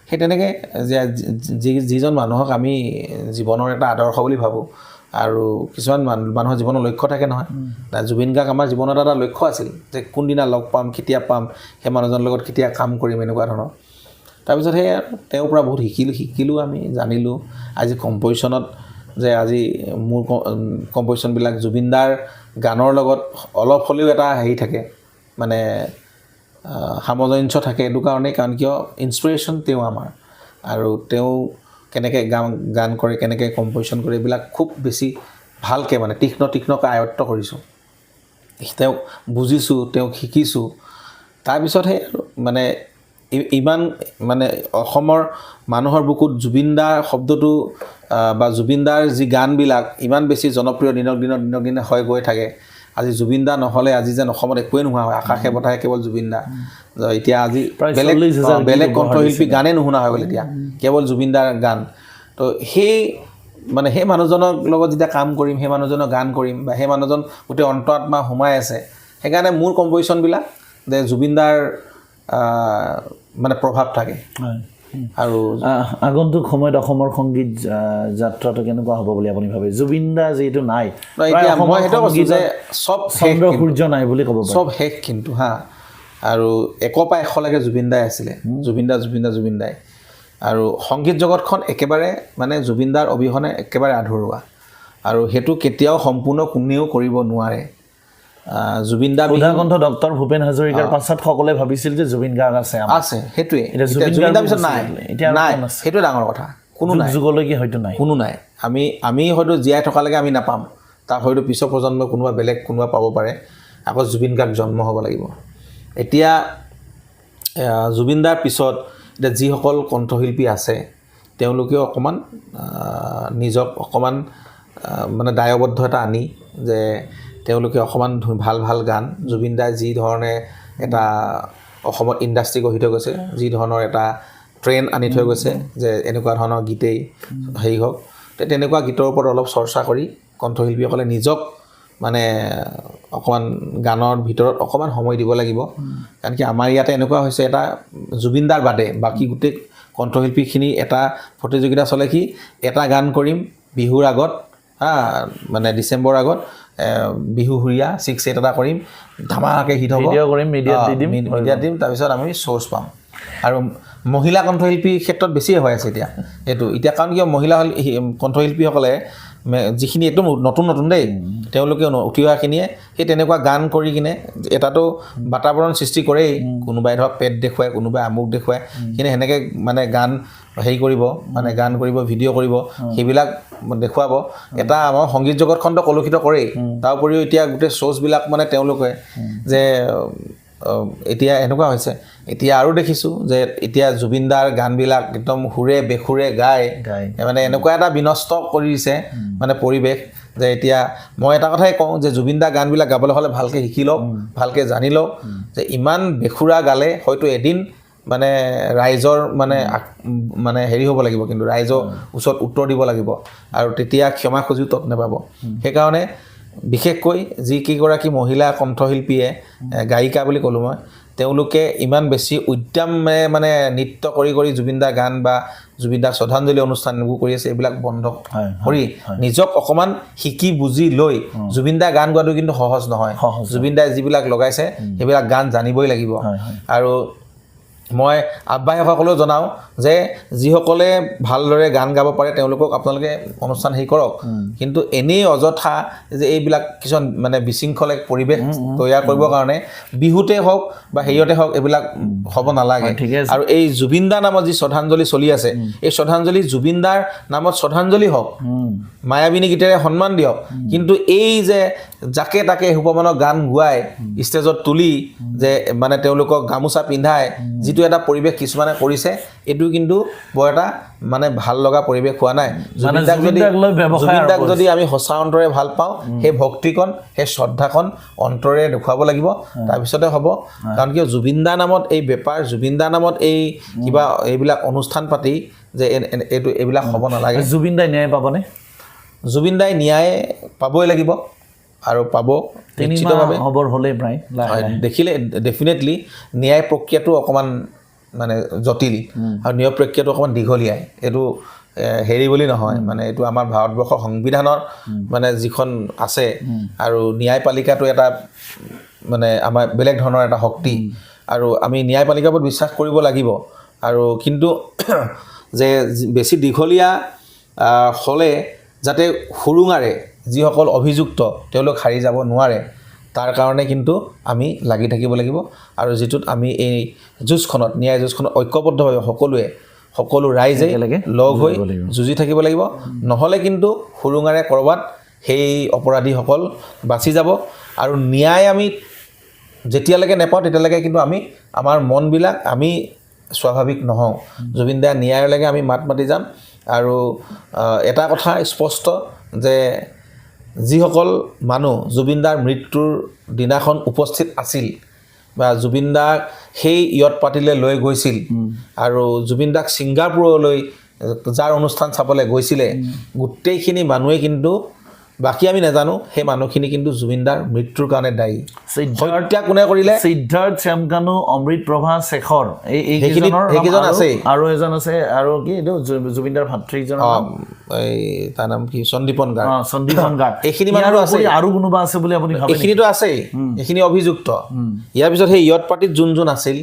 সেই তেনেকৈ যে যিজন মানুহক আমি জীৱনৰ এটা আদৰ্শ বুলি ভাবোঁ আৰু কিছুমান মানুহৰ জীৱনৰ লক্ষ্য থাকে নহয় জুবিন গাৰ্গ আমাৰ জীৱনত এটা লক্ষ্য আছিল যে কোনদিনা লগ পাম কেতিয়া পাম সেই মানুহজনৰ লগত কেতিয়া কাম কৰিম এনেকুৱা ধৰণৰ তাৰপিছত সেই তেওঁৰ পৰা বহুত শিকিলোঁ আমি জানিলোঁ আজি কম্প'জিশ্যনত যে আজি মোৰ কম্প'জিশ্যনবিলাক জুবিন দাৰ গানৰ লগত অলপ হ'লেও এটা হেৰি থাকে মানে সামঞ্জস্য থাকে এইটো কাৰণেই কাৰণ কিয় ইনস্পিৰেশ্যন তেওঁ আমাৰ আৰু তেওঁ কেনেকৈ গান কৰে কেনেকৈ কম্প'জিশ্যন কৰে এইবিলাক খুব বেছি ভালকৈ মানে তীক্ষ্ণকৈ আয়ত্ত কৰিছোঁ তেওঁক বুজিছোঁ তেওঁক শিকিছোঁ তাৰপিছতহে মানে ইমান মানে অসমৰ মানুহৰ বুকুত জুবিন দাৰ শব্দটো বা জুবিন দাৰ যি গানবিলাক ইমান বেছি জনপ্ৰিয় দিনক দিনে হৈ গৈ থাকে আজি জুবিন দা নহ'লে আজি যেন অসমত একোৱে নোহোৱা হয় আকাশে বতাহে কেৱল জুবিন দা এতিয়া আজি বেলেগ কণ্ঠশিল্পী গানেই নুশুনা হৈ গ'ল এতিয়া কেৱল জুবিন দাৰ গান তো সেই মানে সেই মানুহজনৰ লগত যেতিয়া কাম কৰিম সেই মানুহজনৰ গান কৰিম বা সেই মানুহজন গোটেই অন্তৰাত্মা সোমাই আছে সেইকাৰণে মোৰ কম্প'জিশ্যনবিলাক যে জুবিন দাৰ মানে প্ৰভাৱ থাকে আৰু আগন্তুক সময়ত অসমৰ সংগীত যাত্ৰাটো কেনেকুৱা হ'ব বুলি আপুনি ভাবে জুবিন দা যিহেতু নাই এতিয়া মই সেইটো কৈছোঁ যে চব চন্দ্ৰ সূৰ্য নাই বুলি ক'ব পাৰি চব শেষ কিন্তু আৰু 1 পৰা 100লৈকে জুবিন দাই আছিলে জুবিন দাই আৰু সংগীত জগতখন একেবাৰে মানে জুবিন দাৰ অবিহনে একেবাৰে আধৰুৱা আৰু সেইটো কেতিয়াও সম্পূৰ্ণ কোনেও কৰিব নোৱাৰে জুবিন দা সুধাকণ্ঠ ডক্টৰ ভূপেন হাজৰিকাৰ পাছত সকলোৱে ভাবিছিল যে জুবিন গাৰ্গ আছে সেইটোৱে জুবিন দাৰ পিছত নাই সেইটো ডাঙৰ কথা কোনো নাই যুগলৈকে হয়তো নাই কোনো নাই আমি হয়তো জীয়াই থকালৈকে আমি নাপাম তাক হয়তো পিছৰ প্ৰজন্মই কোনোবা পাব পাৰে আকৌ জুবিন গাৰ্গ জন্ম হ'ব লাগিব এতিয়া জুবিন দাৰ পিছত এতিয়া যিসকল কণ্ঠশিল্পী আছে তেওঁলোকেও অকণমান নিজক অকণমান মানে দায়বদ্ধতা আনি যে তেওঁলোকে অকণমান ভাল গান জুবিন দাই যি ধৰণে এটা অসমত ইণ্ডাষ্ট্ৰি গঢ়ি থৈ গৈছে যি ধৰণৰ এটা ট্ৰেণ্ড আনি থৈ গৈছে যে এনেকুৱা ধৰণৰ গীতেই হেৰি হওক তেনেকুৱা গীতৰ ওপৰত অলপ চৰ্চা কৰি কণ্ঠশিল্পীসকলে নিজক মানে অকণমান গানৰ ভিতৰত অকণমান সময় দিব লাগিব কাৰণ কি আমাৰ ইয়াতে এনেকুৱা হৈছে এটা জুবিন দাৰ বাদে বাকী গোটেই কণ্ঠশিল্পীখিনি এটা প্ৰতিযোগিতা চলে কি এটা গান কৰিম বিহুৰ আগত মানে ডিচেম্বৰ আগত বিহু হুৰীয়া 6-8 এটা কৰিম ধামাকৈ হিট হ'ব ভিডিঅ' কৰিম মিডিয়াত দিম তাৰপিছত আমি চ'ৰ্চ পাম আৰু মহিলা কণ্ঠশিল্পীৰ ক্ষেত্ৰত বেছিয়ে হৈ আছে এতিয়া কাৰণ কিয় মহিলা কণ্ঠশিল্পীসকলে যিখিনি একদম নতুন দেই তেওঁলোকে উঠি অহাখিনিয়ে সেই তেনেকুৱা গান কৰি কিনে এটাতো বাতাবৰণ সৃষ্টি কৰেই কোনোবাই ধৰক পেট দেখুৱাই কোনোবাই আমুক দেখুৱাই কিন্তু সেনেকৈ মানে গান হেৰি কৰিব মানে গান কৰিব ভিডিঅ' কৰিব সেইবিলাক দেখুৱাব এটা আমাৰ সংগীত জগতখনটো কলুষিত কৰেই তাৰ উপৰিও এতিয়া গোটেই শ্ব'জবিলাক মানে তেওঁলোকে যে এতিয়া এনেকুৱা হৈছে এতিয়া আৰু দেখিছোঁ যে এতিয়া জুবিন দাৰ গানবিলাক একদম সুৰে বেসুৰে গায় মানে এনেকুৱা এটা বিনষ্ট কৰি দিছে মানে পৰিৱেশ যে এতিয়া মই এটা কথাই কওঁ যে জুবিন দাৰ গানবিলাক গাবলৈ হ'লে ভালকৈ শিকি লওক ভালকৈ জানি লওক যে ইমান বেসুৰা গালে হয়তো এদিন মানে ৰাইজৰ মানে হেৰি হ'ব লাগিব কিন্তু ৰাইজৰ ওচৰত উত্তৰ দিব লাগিব আৰু তেতিয়া ক্ষমা খুজিও তত নাপাব সেইকাৰণে বিশেষকৈ যিকেইগৰাকী মহিলা কণ্ঠশিল্পীয়ে গায়িকা বুলি ক'লোঁ মই তেওঁলোকে ইমান বেছি উদ্যমে মানে নৃত্য কৰি জুবিন দাৰ গান বা জুবিন দাৰ শ্ৰদ্ধাঞ্জলি অনুষ্ঠান এইবোৰ কৰি আছে এইবিলাক বন্ধ কৰি নিজক অকণমান শিকি বুজি লৈ জুবিন দাৰ গান গোৱাটো কিন্তু সহজ নহয় জুবিন দাই যিবিলাক লগাইছে সেইবিলাক গান জানিবই লাগিব আৰু মই আহ্বায়কসকলেও জনাওঁ যে যিসকলে ভালদৰে গান গাব পাৰে তেওঁলোকক আপোনালোকে অনুষ্ঠান হেৰি কৰক কিন্তু এনেই অযথা যে এইবিলাক কিছুমান মানে বিশৃংখল এক পৰিৱেশ তৈয়াৰ কৰিবৰ কাৰণে বিহুতে হওক বা হেৰিয়তে হওক এইবিলাক হ'ব নালাগে আৰু এই জুবিন দাৰ নামত যি শ্ৰদ্ধাঞ্জলি চলি আছে এই শ্ৰদ্ধাঞ্জলি জুবিন দাৰ নামত শ্ৰদ্ধাঞ্জলি হওক মায়াবিনী গীতেৰে সন্মান দিয়ক কিন্তু এই যে যাকে তাকে এসোপামানৰ গান গোৱাই ষ্টেজত তুলি যে মানে তেওঁলোকক গামোচা পিন্ধাই যিটো যিটো এটা পৰিৱেশ কিছুমানে কৰিছে এইটো কিন্তু বৰ এটা মানে ভাল লগা পৰিৱেশ হোৱা নাই জুবিনদাক যদি আমি সঁচা অন্তৰে ভাল পাওঁ সেই ভক্তিকণ সেই শ্ৰদ্ধাকণ অন্তৰে দেখুৱাব লাগিব তাৰপিছতে হ'ব কাৰণ কিয় জুবিনদা নামত এই বেপাৰ জুবিনদা নামত এই কিবা এইবিলাক অনুষ্ঠান পাতি যে এইবিলাক হ'ব নালাগে জুবিনদাই ন্যায় পাবনে জুবিনদাই ন্যায় পাবই লাগিব আৰু পাব নিশ্চিতভাৱে খবৰ হ'লে প্ৰায় দেখিলে ডেফিনেটলি ন্যায় প্ৰক্ৰিয়াটো অকণমান মানে জটিল আৰু ন্যায় প্ৰক্ৰিয়াটো অকণমান দীঘলীয়া এইটো হেৰি বুলি নহয় মানে এইটো আমাৰ ভাৰতবৰ্ষৰ সংবিধানৰ মানে যিখন আছে আৰু ন্যায়পালিকাটো এটা মানে আমাৰ বেলেগ ধৰণৰ এটা শক্তি আৰু আমি ন্যায়পালিকাৰ ওপৰত বিশ্বাস কৰিব লাগিব আৰু কিন্তু যে বেছি দীঘলীয়া হ'লে যাতে সুৰুঙাৰে যিসকল অভিযুক্ত তেওঁলোক হাৰি যাব নোৱাৰে তাৰ কাৰণে কিন্তু আমি লাগি থাকিব লাগিব আৰু যিটোত আমি এই যুঁজখনত ন্যায় যুঁজখনত ঐক্যবদ্ধভাৱে সকলো ৰাইজে লগ হৈ যুঁজি থাকিব লাগিব নহ'লে কিন্তু সুৰুঙাৰে ক'ৰবাত সেই অপৰাধীসকল বাচি যাব আৰু ন্যায় আমি যেতিয়ালৈকে নেপাওঁ তেতিয়ালৈকে কিন্তু আমি আমাৰ মনবিলাক আমি স্বাভাৱিক নহওঁ জুবিনদাৰ ন্যায়লৈকে আমি মাত মাতি যাম আৰু এটা কথা স্পষ্ট যে যিসকল মানুহ জুবিনদাৰ মৃত্যুৰ দিনাখন উপস্থিত আছিল বা জুবিনদাক সেই ইয়ত পাতিলৈ লৈ গৈছিল আৰু জুবিনদাক ছিংগাপুৰলৈ যাৰ অনুষ্ঠান চাবলৈ গৈছিলে গোটেইখিনি মানুহে কিন্তু বাকী আমি নাজানো সেই মানুহখিনি কিন্তু জুবিনদাৰ মৃত্যুৰ কাৰণে দায়ী হত্যা কোনে কৰিলে সিদ্ধাৰ্থ শ্যামকানু অমৃত প্ৰভা শেখৰ এইকেইজন আছে আৰু এজন আছে আৰু কি এইটো জুবিনদাৰ ভাতৃজন এই তাৰ নাম কি সন্দীপন গাৰ এইখিনি মানুহ আছে আৰু কোনোবা আছে বুলি আপুনি ভাবে এইখিনিতো আছেই এইখিনি অভিযুক্ত ইয়াৰ পিছত সেই ইয়ত পাৰ্টিত যোন আছিল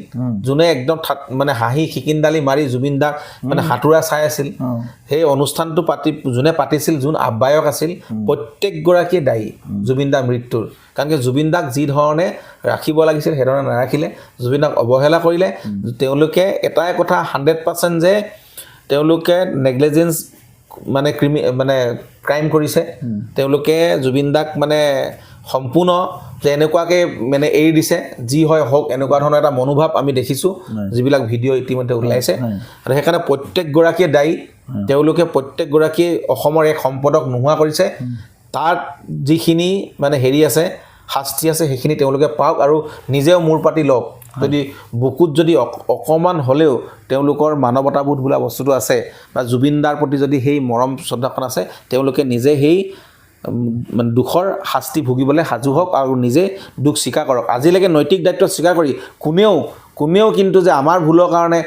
যোনে একদম মানে হাঁহি খিকিন্দালি মাৰি জুবিনদাক মানে হাতুৰা চাই আছিল সেই অনুষ্ঠানটো যোনে পাতিছিল যোন আহ্বায়ক আছিল প্ৰত্যেকগৰাকীয়ে দায়ী জুবিনদাৰ মৃত্যুৰ কাৰণ কি জুবিনদাক যি ধৰণে ৰাখিব লাগিছিল সেইধৰণে নাৰাখিলে জুবিনদাক অৱহেলা কৰিলে তেওঁলোকে এটাই কথা 100% যে তেওঁলোকে নেগলিজেন্স মানে ক্ৰাইম কৰিছে তেওঁলোকে জুবিনদাক মানে সম্পূৰ্ণ যে এনেকুৱাকৈ মানে এৰি দিছে যি হয় হওক এনেকুৱা ধৰণৰ এটা মনোভাৱ আমি দেখিছোঁ যিবিলাক ভিডিঅ' ইতিমধ্যে ওলাইছে আৰু সেইকাৰণে প্ৰত্যেকগৰাকীয়ে দায়ী তেওঁলোকে প্ৰত্যেকগৰাকীয়ে অসমৰ এক সম্পদক নোহোৱা কৰিছে তাত যিখিনি মানে হেৰি আছে শাস্তি আছে সেইখিনি তেওঁলোকে পাওক আৰু নিজেও মূৰ পাতি লওক যদি বুকুত যদি অকণমান হ'লেও তেওঁলোকৰ মানৱতাবোধ বোলা বস্তুটো আছে বা জুবিনদাৰ প্ৰতি যদি সেই মৰম শ্ৰদ্ধাখন আছে তেওঁলোকে নিজে সেই মানে দুখৰ শাস্তি ভুগিবলৈ সাজু হওক আৰু নিজে দুখ স্বীকাৰ কৰক আজিলৈকে নৈতিক দায়িত্ব স্বীকাৰ কৰি কোনেও কিন্তু যে আমাৰ ভুলৰ কাৰণে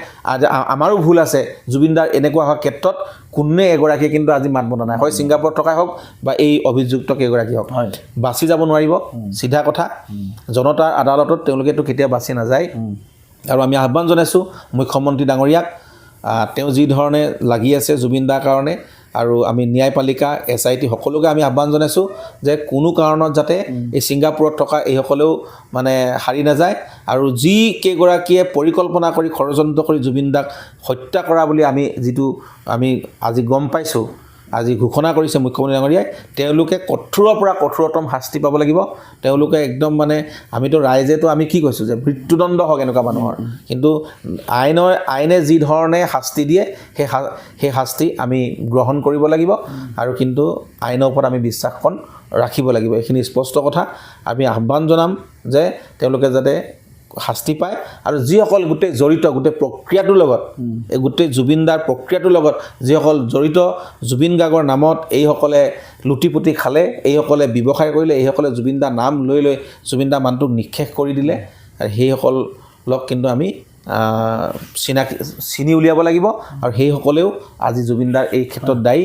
আমাৰো ভুল আছে জুবিনদাৰ এনেকুৱা হোৱাৰ ক্ষেত্ৰত কোনে এগৰাকীয়ে কিন্তু আজি মাত মতা নাই হয় ছিংগাপুৰত থকাই হওক বা এই অভিযুক্ত কেইগৰাকী হওক বাচি যাব নোৱাৰিব চিধা কথা জনতাৰ আদালতত তেওঁলোকেতো কেতিয়া বাচি নাযায় আৰু আমি আহ্বান জনাইছোঁ মুখ্যমন্ত্ৰী ডাঙৰীয়াক তেওঁ যি ধৰণে লাগি আছে জুবিনদাৰ কাৰণে আৰু আমি ন্যায়পালিকা SIT সকলোকে আমি আহ্বান জনাইছোঁ যে কোনো কাৰণত যাতে এই ছিংগাপুৰত থকা এইসকলেও মানে হাৰি নাযায় আৰু যি কেইগৰাকীয়ে পৰিকল্পনা কৰি ষড়যন্ত্ৰ কৰি জুবিনদাক হত্যা কৰা বুলি যিটো আমি আজি গম পাইছোঁ আজি ঘোষণা কৰিছে মুখ্যমন্ত্ৰী ডাঙৰীয়াই তেওঁলোকে কঠোৰৰ পৰা কঠোৰতম শাস্তি পাব লাগিব তেওঁলোকে একদম মানে আমিতো ৰাইজেতো আমি কি কৈছোঁ যে মৃত্যুদণ্ড হওক এনেকুৱা মানুহৰ কিন্তু আইনে যি ধৰণে শাস্তি দিয়ে সেই শাস্তি আমি গ্ৰহণ কৰিব লাগিব আৰু কিন্তু আইনৰ ওপৰত আমি বিশ্বাসখন ৰাখিব লাগিব এইখিনি স্পষ্ট কথা আমি আহ্বান জনাম যে তেওঁলোকে যাতে শাস্তি পায় আৰু যিসকল গোটেই জড়িত গোটেই প্ৰক্ৰিয়াটোৰ লগত এই গোটেই জুবিনদাৰ প্ৰক্ৰিয়াটোৰ লগত যিসকল জড়িত জুবিন গাৰ্গৰ নামত এইসকলে লুটিপুটি খালে এইসকলে ব্যৱসায় কৰিলে এইসকলে জুবিনদাৰ নাম লৈ জুবিনদাৰ মানুহটোক নিক্ষেপ কৰি দিলে আৰু সেইসকলক কিন্তু আমি চিনি উলিয়াব লাগিব আৰু সেইসকলেও আজি জুবিনদাৰ এই ক্ষেত্ৰত দায়ী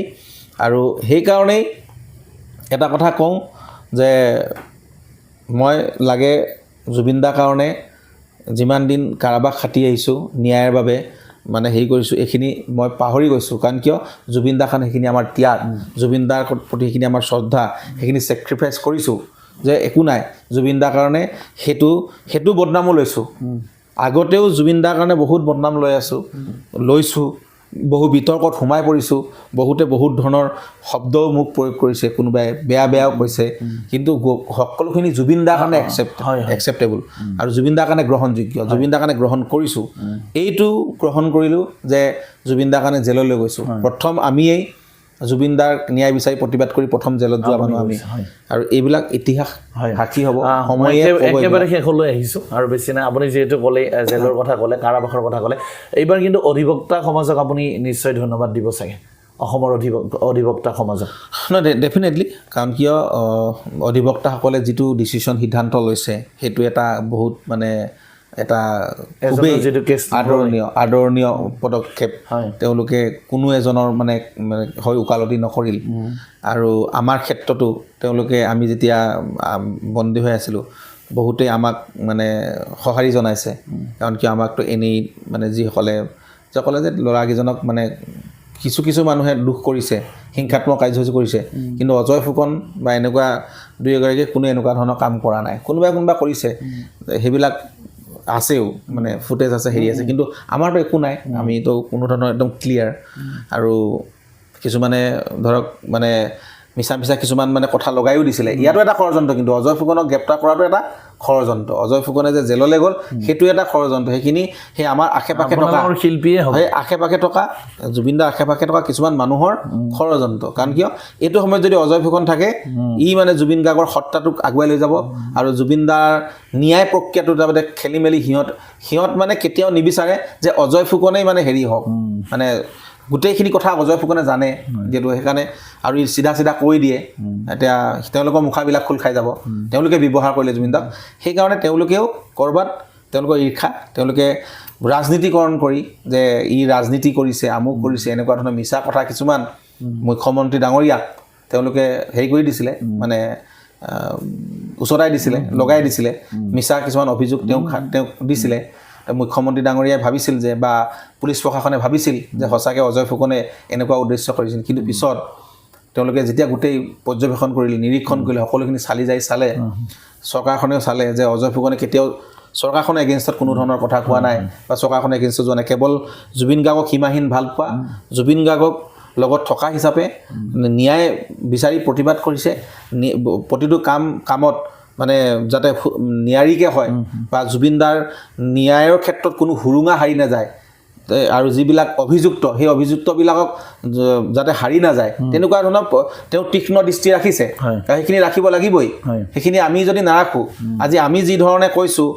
আৰু সেইকাৰণেই এটা কথা কওঁ যে মই লাগে জুবিনদাৰ কাৰণে যিমান দিন কাৰাবাস খাটি আহিছোঁ ন্যায়ৰ বাবে মানে হেৰি কৰিছোঁ এইখিনি মই পাহৰি গৈছোঁ কাৰণ কিয় জুবিনদাৰ কাৰণে সেইখিনি আমাৰ ত্যাগ জুবিনদাৰ প্ৰতি সেইখিনি আমাৰ শ্ৰদ্ধা সেইখিনি ছেক্ৰিফাইচ কৰিছোঁ যে একো নাই জুবিনদাৰ কাৰণে সেইটো বদনামো লৈছোঁ আগতেও জুবিনদাৰ কাৰণে বহুত বদনাম লৈছোঁ বহু বিতৰ্কত সোমাই পৰিছোঁ বহুতে বহুত ধৰণৰ শব্দও মোক প্ৰয়োগ কৰিছে কোনোবাই বেয়াও কৈছে কিন্তু সকলোখিনি জুবিন দাৰ কাৰণে একচেপ্টেবল আৰু জুবিন দাৰ কাৰণে গ্ৰহণযোগ্য জুবিন দাৰ কাৰণে গ্ৰহণ কৰিছোঁ এইটো গ্ৰহণ কৰিলোঁ যে জুবিন দাৰ কাৰণে জেললৈ গৈছোঁ প্ৰথম আমিয়েই জুবিন দাৰ ন্যায় বিচাৰি প্ৰতিবাদ কৰি প্ৰথম জেলত যোৱা মানুহ আমি আৰু এইবিলাক ইতিহাস সাক্ষী হ'ব সময়ে একেবাৰে শেষলৈ আহিছোঁ আৰু বেছি নাই আপুনি যিহেতু ক'লে জেলৰ কথা ক'লে কাৰাবাসৰ কথা ক'লে এইবাৰ কিন্তু অধিবক্তা সমাজক আপুনি নিশ্চয় ধন্যবাদ দিব চাগে অসমৰ অধিবক্তা সমাজক নহয় ডেফিনেটলি কাৰণ কিয় অধিবক্তাসকলে যিটো ডিচিশ্যন সিদ্ধান্ত লৈছে সেইটো এটা বহুত মানে এটা খুবেই আদৰণীয় পদক্ষেপ তেওঁলোকে কোনো এজনৰ মানে হয় ওকালতি নকৰিল আৰু আমাৰ ক্ষেত্ৰতো তেওঁলোকে আমি যেতিয়া বন্দী হৈ আছিলোঁ বহুতেই আমাক মানে সঁহাৰি জনাইছে কাৰণ কিয় আমাকতো এনেই মানে যিসকলে যে ল'ৰাকেইজনক মানে কিছু মানুহে দুখ কৰিছে হিংসাত্মক কাৰ্যসূচী কৰিছে কিন্তু অজয় ফুকন বা এনেকুৱা দুই এগৰাকীয়ে কোনো এনেকুৱা ধৰণৰ কাম কৰা নাই কোনোবা কৰিছে সেইবিলাক আছেও মানে ফুটেজ আছে হেৰি আছে কিন্তু আমাৰতো একো নাই আমিতো কোনো ধৰণৰ একদম ক্লিয়াৰ আৰু কিছুমানে ধৰক মানে মিছা কিছুমান মানে কথা লগাইও দিছিলে ইয়াতো এটা ষড়যন্ত্ৰ কিন্তু অজয় ফুকনক গ্ৰেপ্তাৰ কৰাটো এটা ষড়যন্ত্ৰ অজয় ফুকনে যে জেললৈ গ'ল সেইটো এটা ষড়যন্ত্ৰ সেইখিনি সেই আমাৰ আশে-পাশে থকা শিল্পীয়ে হয় আশে-পাশে থকা জুবিন দাৰ আশে-পাশে থকা কিছুমান মানুহৰ ষড়যন্ত্ৰ কাৰণ কিয় এইটো সময়ত যদি অজয় ফুকন থাকে মানে জুবিন গাৰ্গৰ সত্তাটোক আগুৱাই লৈ যাব আৰু জুবিন দাৰ ন্যায় প্ৰক্ৰিয়াটো তাৰমানে খেলি মেলি সিহঁত মানে কেতিয়াও নিবিচাৰে যে অজয় ফুকনেই মানে হেৰি হওক মানে গোটেইখিনি কথা অজয় ফুকনে জানে যিহেতু সেইকাৰণে আৰু চিধা কৈ দিয়ে এতিয়া তেওঁলোকৰ মুখাবিলাক খোল খাই যাব তেওঁলোকে ব্যৱহাৰ কৰিলে জুবিন দাক সেইকাৰণে তেওঁলোকেও ক'ৰবাত তেওঁলোকৰ ঈৰ্ষা তেওঁলোকে ৰাজনীতিকৰণ কৰি যে ৰাজনীতি কৰিছে আমুক কৰিছে এনেকুৱা ধৰণৰ মিছা কথা কিছুমান মুখ্যমন্ত্ৰী ডাঙৰীয়াক তেওঁলোকে হেৰি কৰি দিছিলে মানে উচতাই দিছিলে লগাই দিছিলে মিছা কিছুমান অভিযোগ তেওঁক দিছিলে মুখ্যমন্ত্ৰী ডাঙৰীয়াই ভাবিছিল যে বা পুলিচ প্ৰশাসনে ভাবিছিল যে সঁচাকৈ অজয় ফুকনে এনেকুৱা উদ্দেশ্য কৰিছিল কিন্তু পিছত তেওঁলোকে যেতিয়া গোটেই পৰ্যবেক্ষণ কৰিলে নিৰীক্ষণ কৰিলে সকলোখিনি চালে চৰকাৰখনেও চালে যে অজয় ফুকনে কেতিয়াও চৰকাৰখনৰ এগেইনষ্টত কোনো ধৰণৰ কথা কোৱা নাই বা চৰকাৰখনৰ এগেইনষ্টত যোৱা নাই কেৱল জুবিন গাৰ্গক সীমাহীন ভাল পোৱা জুবিন গাৰ্গক লগত থকা হিচাপে ন্যায় বিচাৰি প্ৰতিবাদ কৰিছে প্ৰতিটো কামত মানে যাতে নিয়াৰিকে হয় বা জুবিনদাৰ ন্যায়ৰ ক্ষেত্ৰত কোনো হুৰুঙা হাৰি নাযায় আৰু যিবিলাক অভিযুক্ত সেই অভিযুক্তবিলাকক যাতে হাৰি নাযায় তেনেকুৱা ধৰণৰ তেওঁ তীক্ষ্ণ দৃষ্টি ৰাখিছে সেইখিনি ৰাখিব লাগিবই সেইখিনি আমি যদি নাৰাখোঁ আজি আমি যি ধৰণে কৈছোঁ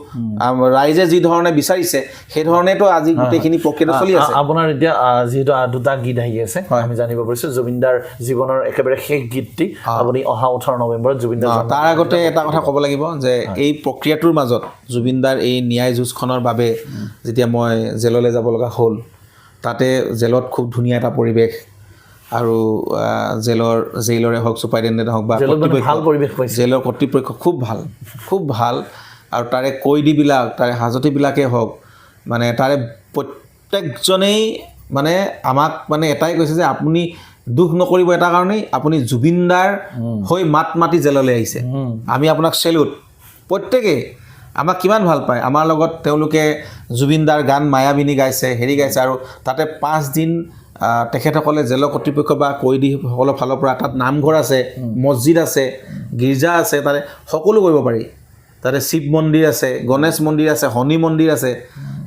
ৰাইজে যি ধৰণে বিচাৰিছে সেই ধৰণেতো আজি গোটেইখিনি প্ৰক্ৰিয়া চলি আছে আপোনাৰ এতিয়া যিহেতু দুটা গীত আহি আছে আমি জানিব পাৰিছোঁ জুবিনদাৰ জীৱনৰ একেবাৰে শেষ গীতটি আপুনি অহা 18 নৱেম্বৰত জুবিনদাৰ তাৰ আগতে এটা কথা ক'ব লাগিব যে এই প্ৰক্ৰিয়াটোৰ মাজত জুবিনদাৰ এই ন্যায় যুঁজখনৰ বাবে যেতিয়া মই জেললৈ যাব লগা হ'ল তাতে জেলত খুব ধুনীয়া এটা পৰিৱেশ আৰু জেইলৰে হওক ছুপাৰিণ্টেণ্ডেণ্ট হওক বা জেলৰ কৰ্তৃপক্ষ খুব ভাল আৰু তাৰে কৈদীবিলাক তাৰে হাজতীবিলাকেই হওক মানে তাৰে প্ৰত্যেকজনেই মানে আমাক মানে এটাই কৈছে যে আপুনি দুখ নকৰিব এটা কাৰণেই আপুনি জুবিনদাৰ হৈ মাত মাতি জেললৈ আহিছে আমি আপোনাক চেলুট প্ৰত্যেকেই আমাক কিমান ভাল পায় আমাৰ লগত তেওঁলোকে জুবিনদাৰ গান মায়াবিনী গাইছে হেৰি গাইছে আৰু তাতে 5 দিন তেখেতসকলে জেলৰ কৰ্তৃপক্ষ বা কৈদীসকলৰ ফালৰ পৰা তাত নামঘৰ আছে মছজিদ আছে গীৰ্জা আছে তাতে সকলো কৰিব পাৰি তাতে শিৱ মন্দিৰ আছে গণেশ মন্দিৰ আছে শনি মন্দিৰ আছে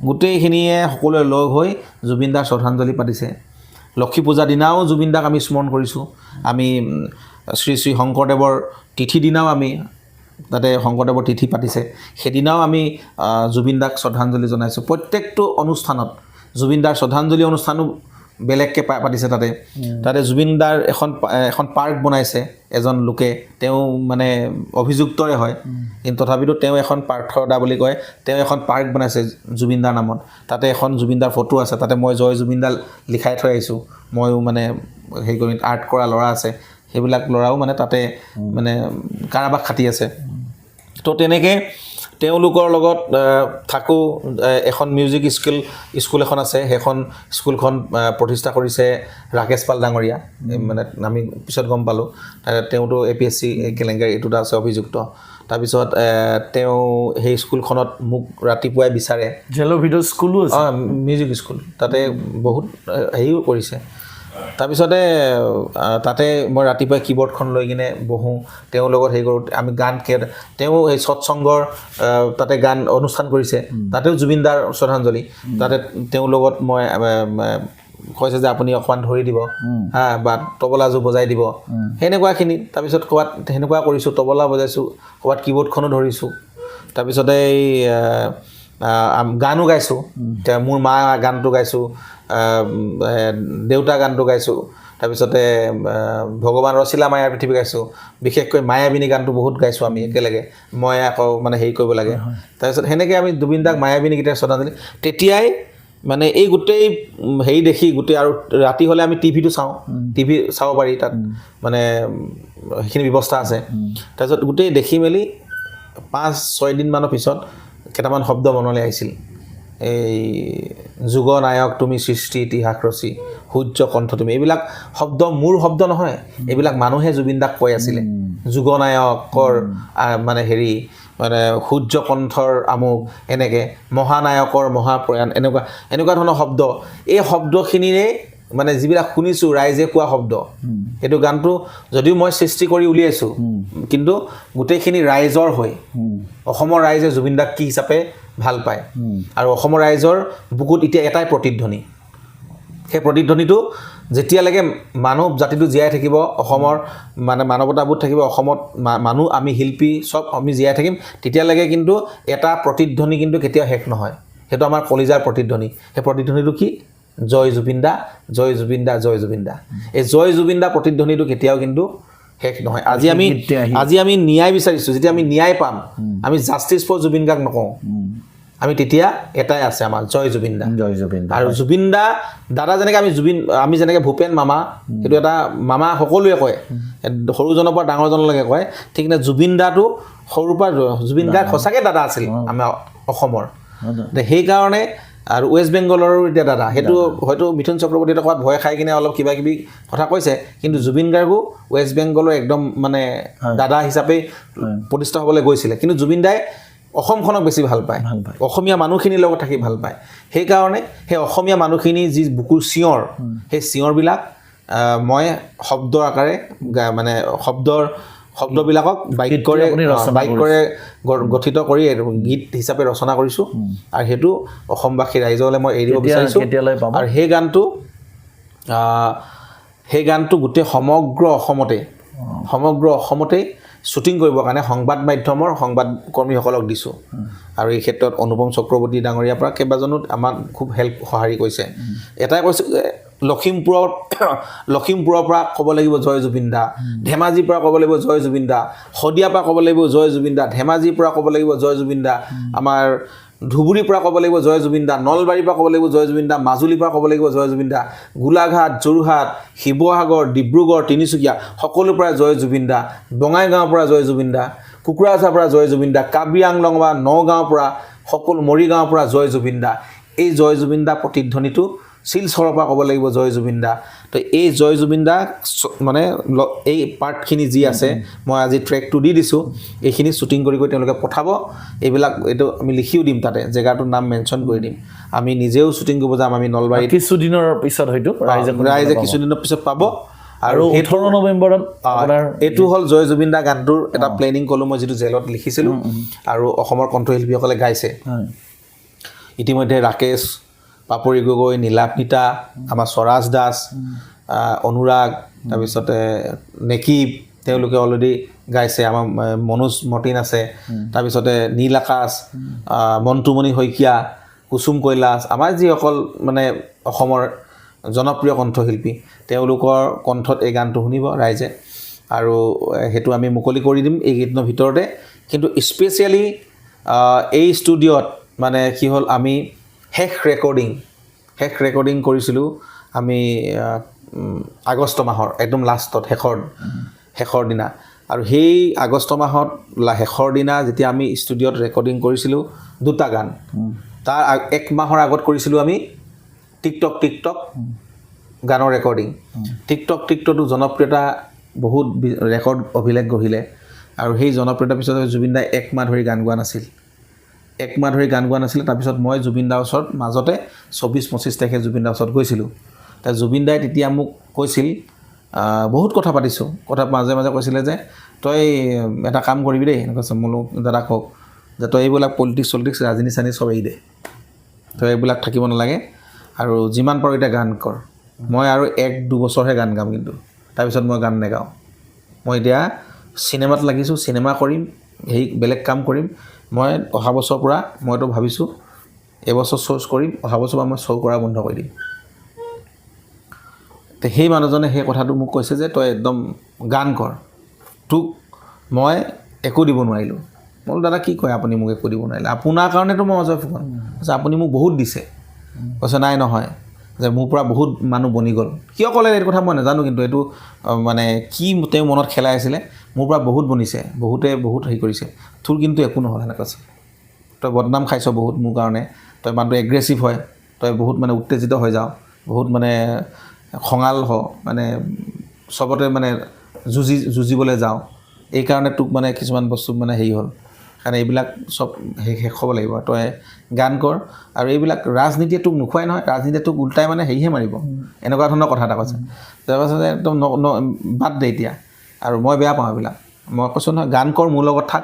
গোটেইখিনিয়ে সকলোৱে লগ হৈ জুবিনদাৰ শ্ৰদ্ধাঞ্জলি পাতিছে লক্ষী পূজাৰ দিনাও জুবিনদাক আমি স্মৰণ কৰিছোঁ আমি শ্ৰী শ্ৰী শংকৰদেৱৰ তিথি দিনাও আমি তাতে শংকৰদেৱৰ তিথি পাতিছে সেইদিনাও আমি জুবিনদাক শ্ৰদ্ধাঞ্জলি জনাইছোঁ প্ৰত্যেকটো অনুষ্ঠানত জুবিনদাৰ শ্ৰদ্ধাঞ্জলি অনুষ্ঠানো বেলেগকৈ পাতিছে তাতে জুবিনদাৰ এখন পাৰ্ক বনাইছে এজন লোকে তেওঁ মানে অভিযুক্তৰে হয় কিন্তু তথাপিতো তেওঁ এখন পাৰ্থদা বুলি কয় তেওঁ এখন পাৰ্ক বনাইছে জুবিনদাৰ নামত তাতে এখন জুবিনদাৰ ফটো আছে তাতে মই জয় জুবিনদাৰ লিখাই থৈ আহিছোঁ ময়ো মানে হেৰি কৰি আৰ্ট কৰা ল'ৰা আছে সেইবিলাক ল'ৰাও মানে তাতে মানে কাৰাবাস খাটি আছে তো তেনেকৈ তেওঁলোকৰ লগত থাকোঁ এখন মিউজিক স্কুল এখন আছে সেইখন স্কুলখন প্ৰতিষ্ঠা কৰিছে ৰাকেশ পাল ডাঙৰীয়া মানে আমি পিছত গম পালোঁ তেওঁতো APSC কেলেংকাৰী এইটোত আছে অভিযুক্ত তাৰপিছত তেওঁ সেই স্কুলখনত মোক ৰাতিপুৱাই বিচাৰে জেলৰ ভিতৰত স্কুলো আছে মিউজিক স্কুল তাতে বহুত হেৰিও কৰিছে তাৰপিছতে তাতে মই ৰাতিপুৱাই কীবৰ্ডখন লৈ কিনে বহোঁ তেওঁৰ লগত হেৰি কৰোঁ আমি গান তেওঁ এই সৎসংগৰ তাতে গান অনুষ্ঠান কৰিছে তাতেও জুবিন দাৰ শ্ৰদ্ধাঞ্জলি তাতে তেওঁৰ লগত মই কৈছে যে আপুনি অকণমান ধৰি দিব বা তবলাযোৰ বজাই দিব সেনেকুৱাখিনি তাৰপিছত ক'ৰবাত সেনেকুৱা কৰিছোঁ তবলা বজাইছোঁ ক'ৰবাত কীবৰ্ডখনো ধৰিছোঁ তাৰপিছতে এই গানো গাইছোঁ মোৰ মা গানটো গাইছোঁ দেউতা গানটো গাইছোঁ তাৰপিছতে ভগৱান ৰচিলা মায়াৰ পৃথিৱী গাইছোঁ বিশেষকৈ মায়াবিনী গানটো বহুত গাইছোঁ আমি একেলগে মই আকৌ মানে হেৰি কৰিব লাগে তাৰপিছত সেনেকৈ আমি জুবিন দাক মায়াবিনী গীতেৰে শ্ৰদ্ধাঞ্জলি তেতিয়াই মানে এই গোটেই হেৰি দেখি গোটেই আৰু ৰাতি হ'লে আমি টিভিটো চাওঁ টিভি চাব পাৰি তাত মানে সেইখিনি ব্যৱস্থা আছে তাৰপিছত গোটেই দেখি মেলি 5-6 দিনমানৰ পিছত কেইটামান শব্দ মনলৈ আহিছিল এই যুগ নায়ক তুমি সৃষ্টি ইতিহাস ৰচি সূৰ্য কণ্ঠ তুমি এইবিলাক শব্দ মোৰ শব্দ নহয় এইবিলাক মানুহে জুবিন দাক কৈ আছিলে যুগ নায়কৰ মানে হেৰি মানে সূৰ্য কণ্ঠৰ আমুক এনেকৈ মহানায়কৰ মহাপ্ৰয়াণ এনেকুৱা ধৰণৰ শব্দ এই শব্দখিনিৰে মানে যিবিলাক শুনিছোঁ ৰাইজে কোৱা শব্দ এইটো গানটো যদিও মই সৃষ্টি কৰি উলিয়াইছোঁ কিন্তু গোটেইখিনি ৰাইজৰ হৈ অসমৰ ৰাইজে জুবিন দাক কি হিচাপে ভাল পায় আৰু অসমৰ ৰাইজৰ বুকুত এতিয়া এটাই প্ৰতিধ্বনি সেই প্ৰতিধ্বনিটো যেতিয়ালৈকে মানৱ জাতিটো জীয়াই থাকিব অসমৰ মানে মানৱতাবোধ থাকিব অসমত মানুহ আমি শিল্পী চব আমি জীয়াই থাকিম তেতিয়ালৈকে কিন্তু এটা প্ৰতিধ্বনি কিন্তু কেতিয়াও শেষ নহয় সেইটো আমাৰ কলিজাৰ প্ৰতিধ্বনি সেই প্ৰতিধ্বনিটো কি জয় জুবিন দা জয় জুবিন দা জয় জুবিন দা এই জয় জুবিন দা প্ৰতিধ্বনিটো কেতিয়াও কিন্তু শেষ নহয় আজি আমি ন্যায় বিচাৰিছোঁ যেতিয়া আমি ন্যায় পাম আমি জাষ্টিছ ফৰ জুবিন গাক নকওঁ আমি তেতিয়া এটাই আছে আমাৰ জয় জুবিন দা আৰু জুবিন দা দাদা যেনেকৈ আমি যেনেকৈ ভূপেন মামা সেইটো এটা মামা সকলোৱে কয় সৰুজনৰ পৰা ডাঙৰজনলৈকে কয় ঠিক নে জুবিন দাটো সৰুৰ পৰা জুবিন গাৰ্গ সঁচাকৈ দাদা আছিল আমাৰ অসমৰ সেইকাৰণে আৰু ৱেষ্ট বেংগলৰো এতিয়া দাদা সেইটো হয়তো মিথুন চক্ৰৱৰ্তীয়ে ক'ৰবাত ভয় খাই কিনে অলপ কিবা কিবি কথা কৈছে কিন্তু জুবিন গাৰ্গো ৱেষ্ট বেংগলৰ একদম মানে দাদা হিচাপে প্ৰতিষ্ঠা হ'বলৈ গৈছিলে কিন্তু জুবিন দাই অসমখনক বেছি ভাল পায় অসমীয়া মানুহখিনিৰ লগত থাকি ভাল পায় সেইকাৰণে সেই অসমীয়া মানুহখিনি যি বুকুৰ চিঞৰ সেই চিঞৰবিলাক মই শব্দৰ আকাৰে মানে শব্দবিলাকক বাইকৰে গঠিত কৰি গীত হিচাপে ৰচনা কৰিছোঁ আৰু সেইটো অসমবাসী ৰাইজলৈ মই এৰিব বিচাৰিছোঁ আৰু সেই গানটো গোটেই সমগ্ৰ অসমতে শ্বুটিং কৰিবৰ কাৰণে সংবাদ মাধ্যমৰ সংবাদ কৰ্মীসকলক দিছোঁ আৰু এই ক্ষেত্ৰত অনুপম চক্ৰৱৰ্তী ডাঙৰীয়াৰ পৰা কেইবাজনো আমাক খুব সঁহাৰি কৰিছে এটাই কৈছোঁ যে লখিমপুৰৰ পৰা ক'ব লাগিব জয় জুবিন দা ধেমাজিৰ পৰা ক'ব লাগিব জয় জুবিন দা শদিয়াৰ পৰা ক'ব লাগিব জয় জুবিন দা ধেমাজিৰ পৰা ক'ব লাগিব জয় জুবিন দা আমাৰ ধুবুৰীৰ পৰা ক'ব লাগিব জয় জুবিন দা নলবাৰীৰ পৰা ক'ব লাগিব জয় জুবিন দা মাজুলীৰ পৰা ক'ব লাগিব জয় জুবিন দা গোলাঘাট যোৰহাট শিৱসাগৰ ডিব্ৰুগড় তিনিচুকীয়া সকলোৰ পৰা জয় জুবিন দা বঙাইগাঁৱৰ পৰা জয় জুবিন দা কুকুৰাঝাৰ পৰা জয় জুবিন দা কাৰ্বি আংলং বা নগাঁৱৰ পৰা সকলো মৰিগাঁৱৰ পৰা জয় জুবিন দা এই জয় জুবিন দা প্ৰতিধ্বনিটো শিলচৰৰ পৰা ক'ব লাগিব জয় জুবিন দা তো এই জয় জুবিন দা মানে এই পাৰ্টখিনি যি আছে মই আজি ট্ৰেকটো দি দিছোঁ এইখিনি শ্বুটিং কৰি তেওঁলোকে পঠাব এইবিলাক এইটো আমি লিখিও দিম তাতে জেগাটোৰ নাম মেনশ্যন কৰি দিম আমি নিজেও শ্বুটিং কৰিব যাম আমি নলবাৰীত কিছুদিনৰ পিছত হয়তো ৰাইজে কিছুদিনৰ পিছত পাব আৰু 18 নৱেম্বৰত এইটো হ'ল জয় জুবিন দা গানটোৰ এটা প্লেনিং ক'লোঁ মই যিটো জেলত লিখিছিলোঁ আৰু অসমৰ কণ্ঠশিল্পীসকলে গাইছে ইতিমধ্যে ৰাকেশ পাপৰি গগৈ নীলাকনিতা আমাৰ স্বৰাজ দাস অনুৰাগ তাৰপিছতে নেকিব তেওঁলোকে অলৰেডি গাইছে আমাৰ মনোজ মৰ্টিন আছে তাৰপিছতে নীল আকাশ মন্টুমণি শইকীয়া কুসুম কৈলাশ আমাৰ যিসকল মানে অসমৰ জনপ্ৰিয় কণ্ঠশিল্পী তেওঁলোকৰ কণ্ঠত এই গানটো শুনিব ৰাইজে আৰু সেইটো আমি মুকলি কৰি দিম এই গীতৰ ভিতৰতে কিন্তু স্পেচিয়েলি এই ষ্টুডিঅ'ত মানে কি হ'ল আমি শেষ ৰেকৰ্ডিং কৰিছিলোঁ আমি আগষ্ট মাহৰ একদম লাষ্টত শেষৰ দিনা আৰু সেই আগষ্ট মাহত শেষৰ দিনা যেতিয়া আমি ষ্টুডিঅ'ত ৰেকৰ্ডিং কৰিছিলোঁ 2টা গান তাৰ 1 মাহৰ আগত কৰিছিলোঁ আমি টিকটক গানৰ ৰেকৰ্ডিং টিকটকটো জনপ্ৰিয়তা বহুত ৰেকৰ্ড অভিলেখ গঢ়িলে আৰু সেই জনপ্ৰিয়তাৰ পিছত জুবিন দাই 1 মাহ ধৰি গান গোৱা নাছিল 1 মাহ ধৰি গান গোৱা নাছিল তাৰপিছত মই জুবিন দাৰ ওচৰত মাজতে 24-25 তাৰিখে জুবিন দাৰ ওচৰত গৈছিলোঁ তাৰ জুবিন দাই তেতিয়া মোক কৈছিল বহুত কথা পাতিছোঁ কথা মাজে মাজে কৈছিলে যে তই এটা কাম কৰিবি দেই এনেকৈ কৈছে মোলো দাদা কওক যে তই এইবিলাক পলিটিক্স ৰাজনীতি চানি চব এৰি দে তই এইবিলাক থাকিব নালাগে আৰু যিমান পাৰোঁ এতিয়া গান কৰ মই আৰু 1-2 বছৰহে গান গাম কিন্তু তাৰপিছত মই গান নেগাওঁ মই এতিয়া চিনেমাত লাগিছোঁ চিনেমা কৰিম সেই বেলেগ কাম কৰিম মই অহা বছৰৰ পৰা মইতো ভাবিছোঁ এবছৰ শ্ব'জ কৰিম অহা বছৰৰ পৰা মই শ্ব' কৰা বন্ধ কৰি দিম তো সেই মানুহজনে সেই কথাটো মোক কৈছে যে তই একদম গান কৰ তোক মই একো দিব নোৱাৰিলোঁ মই বোলো দাদা কি কয় আপুনি মোক একো দিব নোৱাৰিলে আপোনাৰ কাৰণেতো মই অজয় ফুকন কৈছে আপুনি মোক বহুত দিছে কৈছে নাই নহয় যে মোৰ পৰা বহুত মানুহ বনি গ'ল কিয় ক'লে এইটো কথা মই নাজানো কিন্তু এইটো মানে কি তেওঁ মনত খেলাই আছিলে মোৰ পৰা বহুত বনিছে বহুতে বহুত হেৰি কৰিছে তোৰ কিন্তু একো নহ'ল সেনেকৈ কৈছে তই বদনাম খাইছ বহুত মোৰ কাৰণে তই মানুহটো এগ্ৰেছিভ হয় তই বহুত মানে উত্তেজিত হৈ যাওঁ বহুত মানে খঙাল হ মানে চবতে মানে যুঁজিবলৈ যাওঁ এইকাৰণে তোক মানে কিছুমান বস্তু মানে হেৰি হ'ল কাৰণ এইবিলাক চব শেষ হ'ব লাগিব তই গান কৰ আৰু এইবিলাক ৰাজনীতিয়ে তোক নোখোৱাই নহয় ৰাজনীতিয়ে তোক উল্টাই মানে হেৰিহে মাৰিব এনেকুৱা ধৰণৰ কথা এটা কৈছে তাৰপাছত একদম বাদ দে এতিয়া আৰু মই বেয়া পাওঁ এইবিলাক মই কৈছোঁ নহয় গান কৰ মোৰ লগত থাক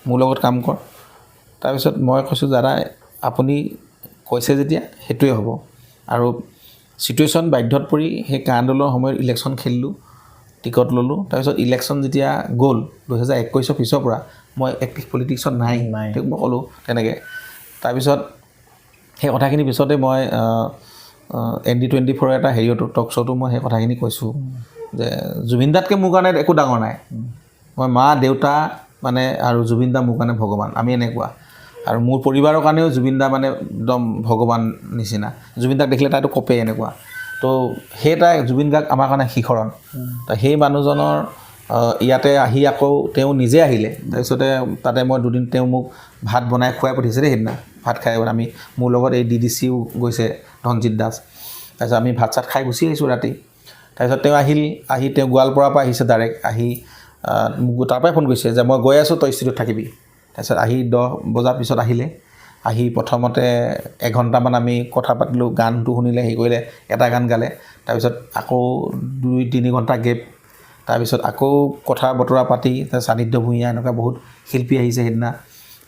মোৰ লগত কাম কৰ তাৰপিছত মই কৈছোঁ দাদা আপুনি কৈছে যেতিয়া সেইটোৱে হ'ব আৰু চিটুৱেশ্যন বাধ্যত পৰি সেই কা আন্দোলনৰ সময়ত ইলেকশ্যন খেলিলোঁ টিকট ল'লোঁ তাৰপিছত ইলেকশ্যন যেতিয়া গ'ল 2021 পিছৰ পৰা মই এক্টিভ পলিটিক্সত নাই ঠিক মই ক'লোঁ তেনেকৈ তাৰপিছত সেই কথাখিনি পিছতে মই ND24 এটা হেৰিয়তো টক শ্ব'টো মই সেই কথাখিনি কৈছোঁ যে জুবিন দাতকৈ মোৰ কাৰণে একো ডাঙৰ নাই মই মা দেউতা মানে আৰু জুবিন দা মোৰ কাৰণে ভগৱান আমি এনেকুৱা আৰু মোৰ পৰিবাৰৰ কাৰণেও জুবিন দা মানে একদম ভগৱান নিচিনা জুবিন দাক দেখিলে তাইতো কপে এনেকুৱা তো সেইটাই জুবিন গাৰ্গ আমাৰ কাৰণে শিখৰণ তো সেই মানুহজনৰ ইয়াতে আহি আকৌ তেওঁ নিজে আহিলে তাৰপিছতে তাতে মই দুদিন তেওঁ মোক ভাত বনাই খুৱাই পঠিয়াইছে দেই সেইদিনা ভাত খাই আমি মোৰ লগত এই DDCও গৈছে ধনজিৎ দাস তাৰপিছত আমি ভাত চাত খাই গুচি আহিছোঁ ৰাতি তাৰপিছত তেওঁ আহি তেওঁ গোৱালপাৰাৰ পৰা আহিছে ডাইৰেক্ট আহি মোক তাৰ পৰাই ফোন কৰিছে যে মই গৈ আছোঁ তই ষ্টুডিঅ'ত থাকিবি তাৰপিছত আহি 10 বজাৰ পিছত আহিলে আহি প্ৰথমতে 1 ঘণ্টামান আমি কথা পাতিলোঁ গানটো শুনিলে হেৰি কৰিলে এটা গান গালে তাৰপিছত আকৌ 2-3 ঘণ্টা গেপ তাৰপিছত আকৌ কথা বতৰা পাতি সানিধ্য ভূঞা এনেকুৱা বহুত শিল্পী আহিছে সেইদিনা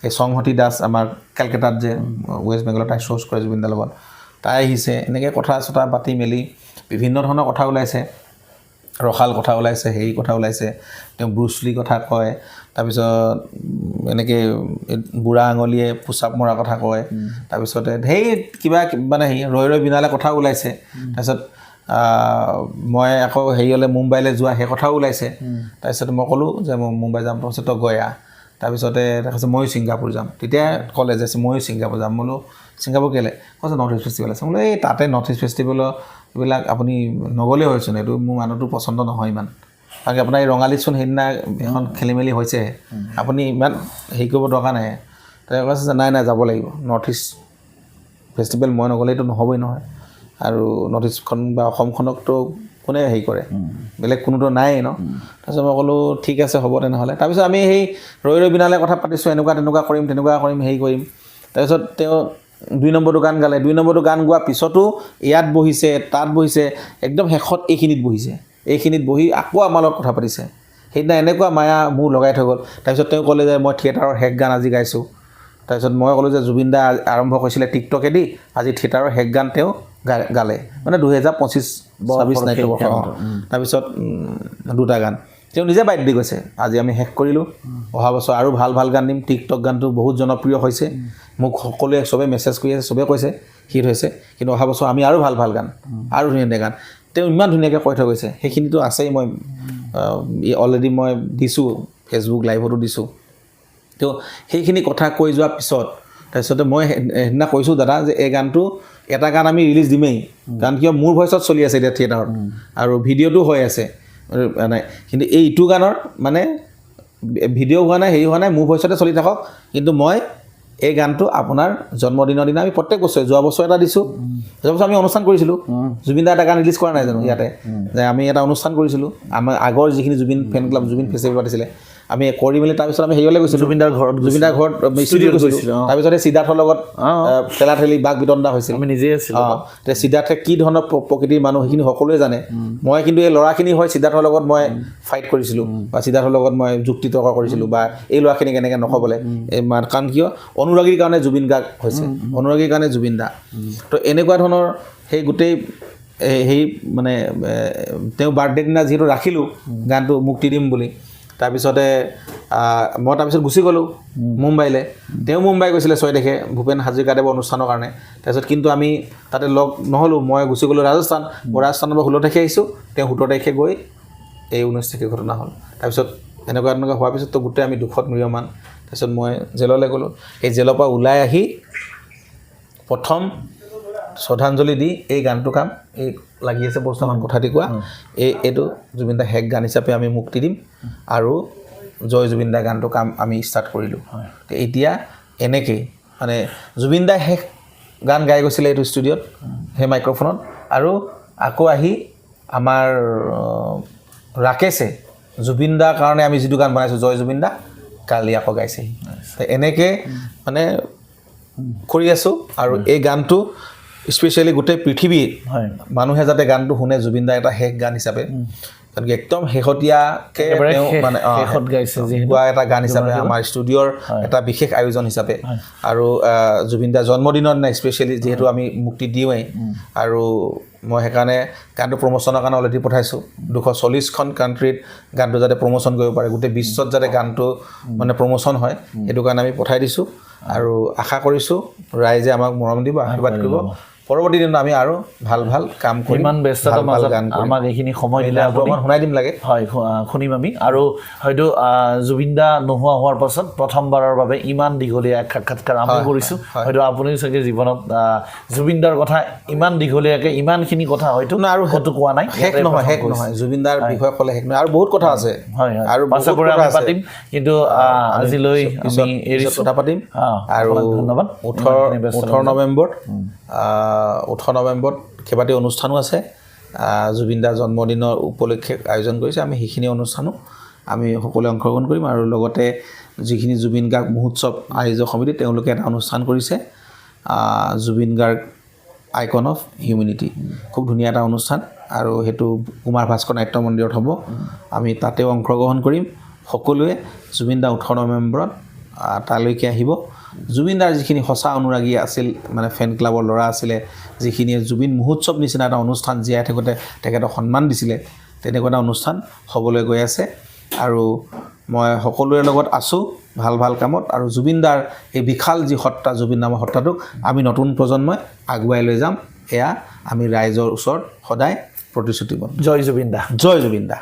এই সংহতি দাস আমাৰ কলকাতাত যে ৱেষ্ট বেংগলত তাই শ্ব'জ কৰে জুবিন দাৰ লগত তাই আহিছে এনেকৈ কথা চথা পাতি মেলি বিভিন্ন ধৰণৰ কথা ওলাইছে ৰখাল কথা ওলাইছে হেৰি কথা ওলাইছে তেওঁ ব্ৰুচলি কথা কয় তাৰপিছত এনেকৈ বুঢ়া আঙুলিয়ে পোচাপ মৰা কথা কয় তাৰপিছতে সেই কিবা মানে ৰৈ বিনালে কথা ওলাইছে তাৰপিছত মই আকৌ হেৰিয়লৈ মুম্বাইলৈ যোৱা সেই কথাও ওলাইছে তাৰপিছত মই ক'লোঁ যে মই মুম্বাই যাম তাৰপিছত তই গৈ আহ তাৰপিছতে কৈছে ময়ো ছিংগাপুৰ যাম তেতিয়া ক'লে যে ময়ো ছিংগাপুৰ যাম বোলো ছিংগাপুৰ কেলৈ কৈছে নৰ্থ ইষ্ট ফেষ্টিভেল আছে বোলো এই তাতে নৰ্থ ইষ্ট ফেষ্টিভেলৰ এইবিলাক আপুনি নগ'লেই হয়চোন এইটো মোৰ মানুহটো পচন্দ নহয় ইমান কাৰণ আপোনাৰ এই ৰঙালীচোন সেইদিনা এখন খেলি মেলি হৈছে আপুনি ইমান হেৰি কৰিব দৰকাৰ নাই তেওঁ কৈছে যে নাই যাব লাগিব নৰ্থ ইষ্ট ফেষ্টিভেল মই নগ'লেতো নহ'বই নহয় আৰু নৰ্থ ইষ্টখন বা অসমখনকতো কোনে হেৰি কৰে বেলেগ কোনোতো নাই ন তাৰপিছত মই ক'লোঁ ঠিক আছে হ'ব তেনেহ'লে তাৰপিছত আমি সেই ৰৈ বিনালে কথা পাতিছোঁ তেনেকুৱা কৰিম হেৰি কৰিম তাৰপিছত তেওঁ 2 নম্বৰটো গান গালে 2 নম্বৰটো গান গোৱাৰ পিছতো ইয়াত বহিছে তাত বহিছে একদম শেষত এইখিনিত বহি আকৌ আমাৰ লগত কথা পাতিছে সেইদিনা এনেকুৱা মায়া মোৰ লগাই থৈ গ'ল তাৰপিছত তেওঁ ক'লে যে মই থিয়েটাৰৰ শেষ গান আজি গাইছোঁ তাৰপিছত মই ক'লোঁ যে জুবিন দা আৰম্ভ কৰিছিলে টিকটকেদি আজি থিয়েটাৰৰ শেষ গান তেওঁ গালে মানে 2025-26 নাইট তাৰপিছত 2টা গান তেওঁ নিজে বাইট দি গৈছে আজি আমি শেষ কৰিলোঁ অহা বছৰ আৰু ভাল গান দিম টিকটক গানটো বহুত জনপ্ৰিয় হৈছে মোক সকলোৱে চবে মেছেজ কৰি আছে চবে কৈছে হিট হৈছে কিন্তু অহা বছৰ আমি আৰু ভাল গান আৰু ধুনীয়া গান তেওঁ ইমান ধুনীয়াকৈ কৈ থৈ গৈছে সেইখিনিতো আছেই মই অলৰেডি মই দিছোঁ ফেচবুক লাইভতো দিছোঁ তো সেইখিনি কথা কৈ যোৱাৰ পিছত তাৰপিছতে মই সেইদিনা কৈছোঁ দাদা যে এই গানটো এটা গান আমি ৰিলিজ দিমেই কাৰণ কিয় মোৰ ভইচত চলি আছে এতিয়া থিয়েটাৰত আৰু ভিডিঅ'টো হৈ আছে মানে কিন্তু এই ইটো গানৰ মানে ভিডিঅ' হোৱা নাই হেৰি হোৱা নাই মোৰ ভইচতে চলি থাকক কিন্তু মই এই গানটো আপোনাৰ জন্মদিনৰ দিনা আমি প্ৰত্যেক বছৰে যোৱা বছৰ এটা দিছোঁ যোৱা বছৰ আমি অনুষ্ঠান কৰিছিলোঁ জুবিন দা এটা গান ৰিলিজ কৰা নাই জানো ইয়াতে যে আমি এটা অনুষ্ঠান কৰিছিলোঁ আমাৰ আগৰ যিখিনি জুবিন ফেন ক্লাব জুবিন ফেষ্টিভেল পাতিছিলে আমি কৰি মেলি তাৰপিছত আমি হেৰিলৈ গৈছিলোঁ জুবিনদাৰ ঘৰত ষ্টুডিঅ'ত গৈছিলোঁ তাৰপিছতে সিদ্ধাৰ্থৰ লগত ঠেলা-ঠেলি বাক বিতণ্ডা হৈছিল আমি নিজেই আছিলোঁ এতিয়া সিদ্ধাৰ্থে কি ধৰণৰ প্ৰকৃতিৰ মানুহ সেইখিনি সকলোৱে জানে মই কিন্তু এই ল'ৰাখিনি হয় সিদ্ধাৰ্থৰ লগত মই ফাইট কৰিছিলোঁ বা সিদ্ধাৰ্থৰ লগত মই যুক্তি তৰ্ক কৰিছিলোঁ বা এই ল'ৰাখিনি কেনেকৈ নক'বলৈ কাৰণ কিয় অনুৰাগীৰ কাৰণে জুবিন গাৰ্গ হৈছে অনুৰাগীৰ কাৰণে জুবিন দা তো এনেকুৱা ধৰণৰ সেই গোটেই সেই মানে তেওঁ বাৰ্থডে দিনা যিহেতু ৰাখিলোঁ গানটো মুক্তি দিম বুলি তাৰপিছতে মই তাৰপিছত গুচি গ'লোঁ মুম্বাইলৈ তেওঁ মুম্বাই গৈছিলে 6 তাৰিখে ভূপেন হাজৰিকাদেৱৰ অনুষ্ঠানৰ কাৰণে তাৰপিছত কিন্তু আমি তাতে লগ নহ'লোঁ মই গুচি গ'লোঁ ৰাজস্থান মই ৰাজস্থানৰ পৰা 16 তাৰিখে আহিছোঁ তেওঁ 17 তাৰিখে গৈ এই 19 তাৰিখে ঘটনা হ'ল তাৰপিছত এনেকুৱা হোৱাৰ পিছততো গোটেই আমি দুখত ম্ৰিয়মান তাৰপিছত মই জেললৈ গ'লোঁ এই জেলৰ পৰা ওলাই আহি প্ৰথম শ্ৰদ্ধাঞ্জলি দি এই গানটো কাম এই লাগি আছে বৰ্তমান কথাটি কোৱা এইটো জুবিন দা হেক গান হিচাপে আমি মুক্তি দিম আৰু জয় জুবিন দা গানটো কাম আমি ষ্টাৰ্ট কৰিলোঁ এতিয়া এনেকৈ মানে জুবিন দাই শেষ গান গাই গৈছিলে এইটো ষ্টুডিঅ'ত সেই মাইক্ৰফোনত আৰু আকৌ আহি আমাৰ ৰাকেশে জুবিন দাৰ কাৰণে আমি যিটো গান বনাইছোঁ জয় জুবিন দা কালি আকৌ গাইছেহি এনেকৈ মানে কৰি আছোঁ আৰু এই গানটো স্পেচিয়েলি গোটেই পৃথিৱীত মানুহে যাতে গানটো শুনে জুবিন দাৰ এটা শেষ গান হিচাপে কাৰণ কি একদম শেহতীয়াকৈ তেওঁ মানে শেষত গাইছে গোৱা এটা গান হিচাপে আমাৰ ষ্টুডিঅ'ৰ এটা বিশেষ আয়োজন হিচাপে আৰু জুবিন দাৰ জন্মদিনৰ দিনা স্পেচিয়েলি যিহেতু আমি মুক্তি দিওঁৱেই আৰু মই সেইকাৰণে গানটো প্ৰমোশ্যনৰ কাৰণে অলৰেডি পঠাইছোঁ 240খন কাণ্ট্ৰিত গানটো যাতে প্ৰমোশ্যন কৰিব পাৰে গোটেই বিশ্বত যাতে গানটো মানে প্ৰমোশ্যন হয় সেইটো কাৰণে আমি পঠাই দিছোঁ আৰু আশা কৰিছোঁ ৰাইজে আমাক মৰম দিব আশীৰ্বাদ কৰিব পৰৱৰ্তী দিনত আমি আৰু ভাল ভাল কাম কৰিম ইমান ব্যস্ততাৰ মাজত আমাক এইখিনি সময় দিলে আপুনি শুনাই দিম লাগে হয় শুনিম আমি আৰু হয়তো জুবিন দা নোহোৱা হোৱাৰ পাছত প্ৰথমবাৰৰ বাবে ইমান দীঘলীয়া এক সাক্ষাৎকাৰ আমি কৰিছোঁ হয়তো আপুনিও চাগে জীৱনত জুবিন দাৰ কথা ইমান দীঘলীয়াকৈ ইমানখিনি কথা হয়তো আৰু ক'তো কোৱা নাই শেষ নহয় জুবিন দাৰ বিষয়ে ক'লে শেষ নহয় আৰু বহুত কথা আছে হয় আৰু পাছৰ পৰা আমি পাতিম কিন্তু আজিলৈ আমি এৰিছোঁ কথা পাতিম আৰু ধন্যবাদ 18 নৱেম্বৰত কেইবাটাও অনুষ্ঠানো আছে জুবিন দাৰ জন্মদিনৰ উপলক্ষে আয়োজন কৰিছে আমি সেইখিনি অনুষ্ঠানো আমি সকলোৱে অংশগ্ৰহণ কৰিম আৰু লগতে যিখিনি জুবিন গাৰ্গ মহোৎসৱ আয়োজক সমিতি তেওঁলোকে এটা অনুষ্ঠান কৰিছে Zubeen Garg icon of humanity খুব ধুনীয়া এটা অনুষ্ঠান আৰু সেইটো কুমাৰ ভাস্কৰ নাট্য মন্দিৰত হ'ব আমি তাতেও অংশগ্ৰহণ কৰিম সকলোৱে জুবিন দা 18 নৱেম্বৰত তালৈকে আহিব জুবিন দাৰ যিখিনি সঁচা অনুৰাগী আছিল মানে ফেন ক্লাবৰ ল'ৰা আছিলে যিখিনিয়ে জুবিন মহোৎসৱ নিচিনা এটা অনুষ্ঠান জীয়াই থাকোঁতে তেখেতক সন্মান দিছিলে তেনেকুৱা এটা অনুষ্ঠান হ'বলৈ গৈ আছে আৰু মই সকলোৰে লগত আছোঁ ভাল ভাল কামত আৰু জুবিন দাৰ এই বিশাল যি সত্তা জুবিন নামৰ সত্তাটোক আমি নতুন প্ৰজন্মই আগুৱাই লৈ যাম এয়া আমি ৰাইজৰ ওচৰত সদায় প্ৰতিশ্ৰুতিবদ্ধ জয় জুবিন দা জয় জুবিন দা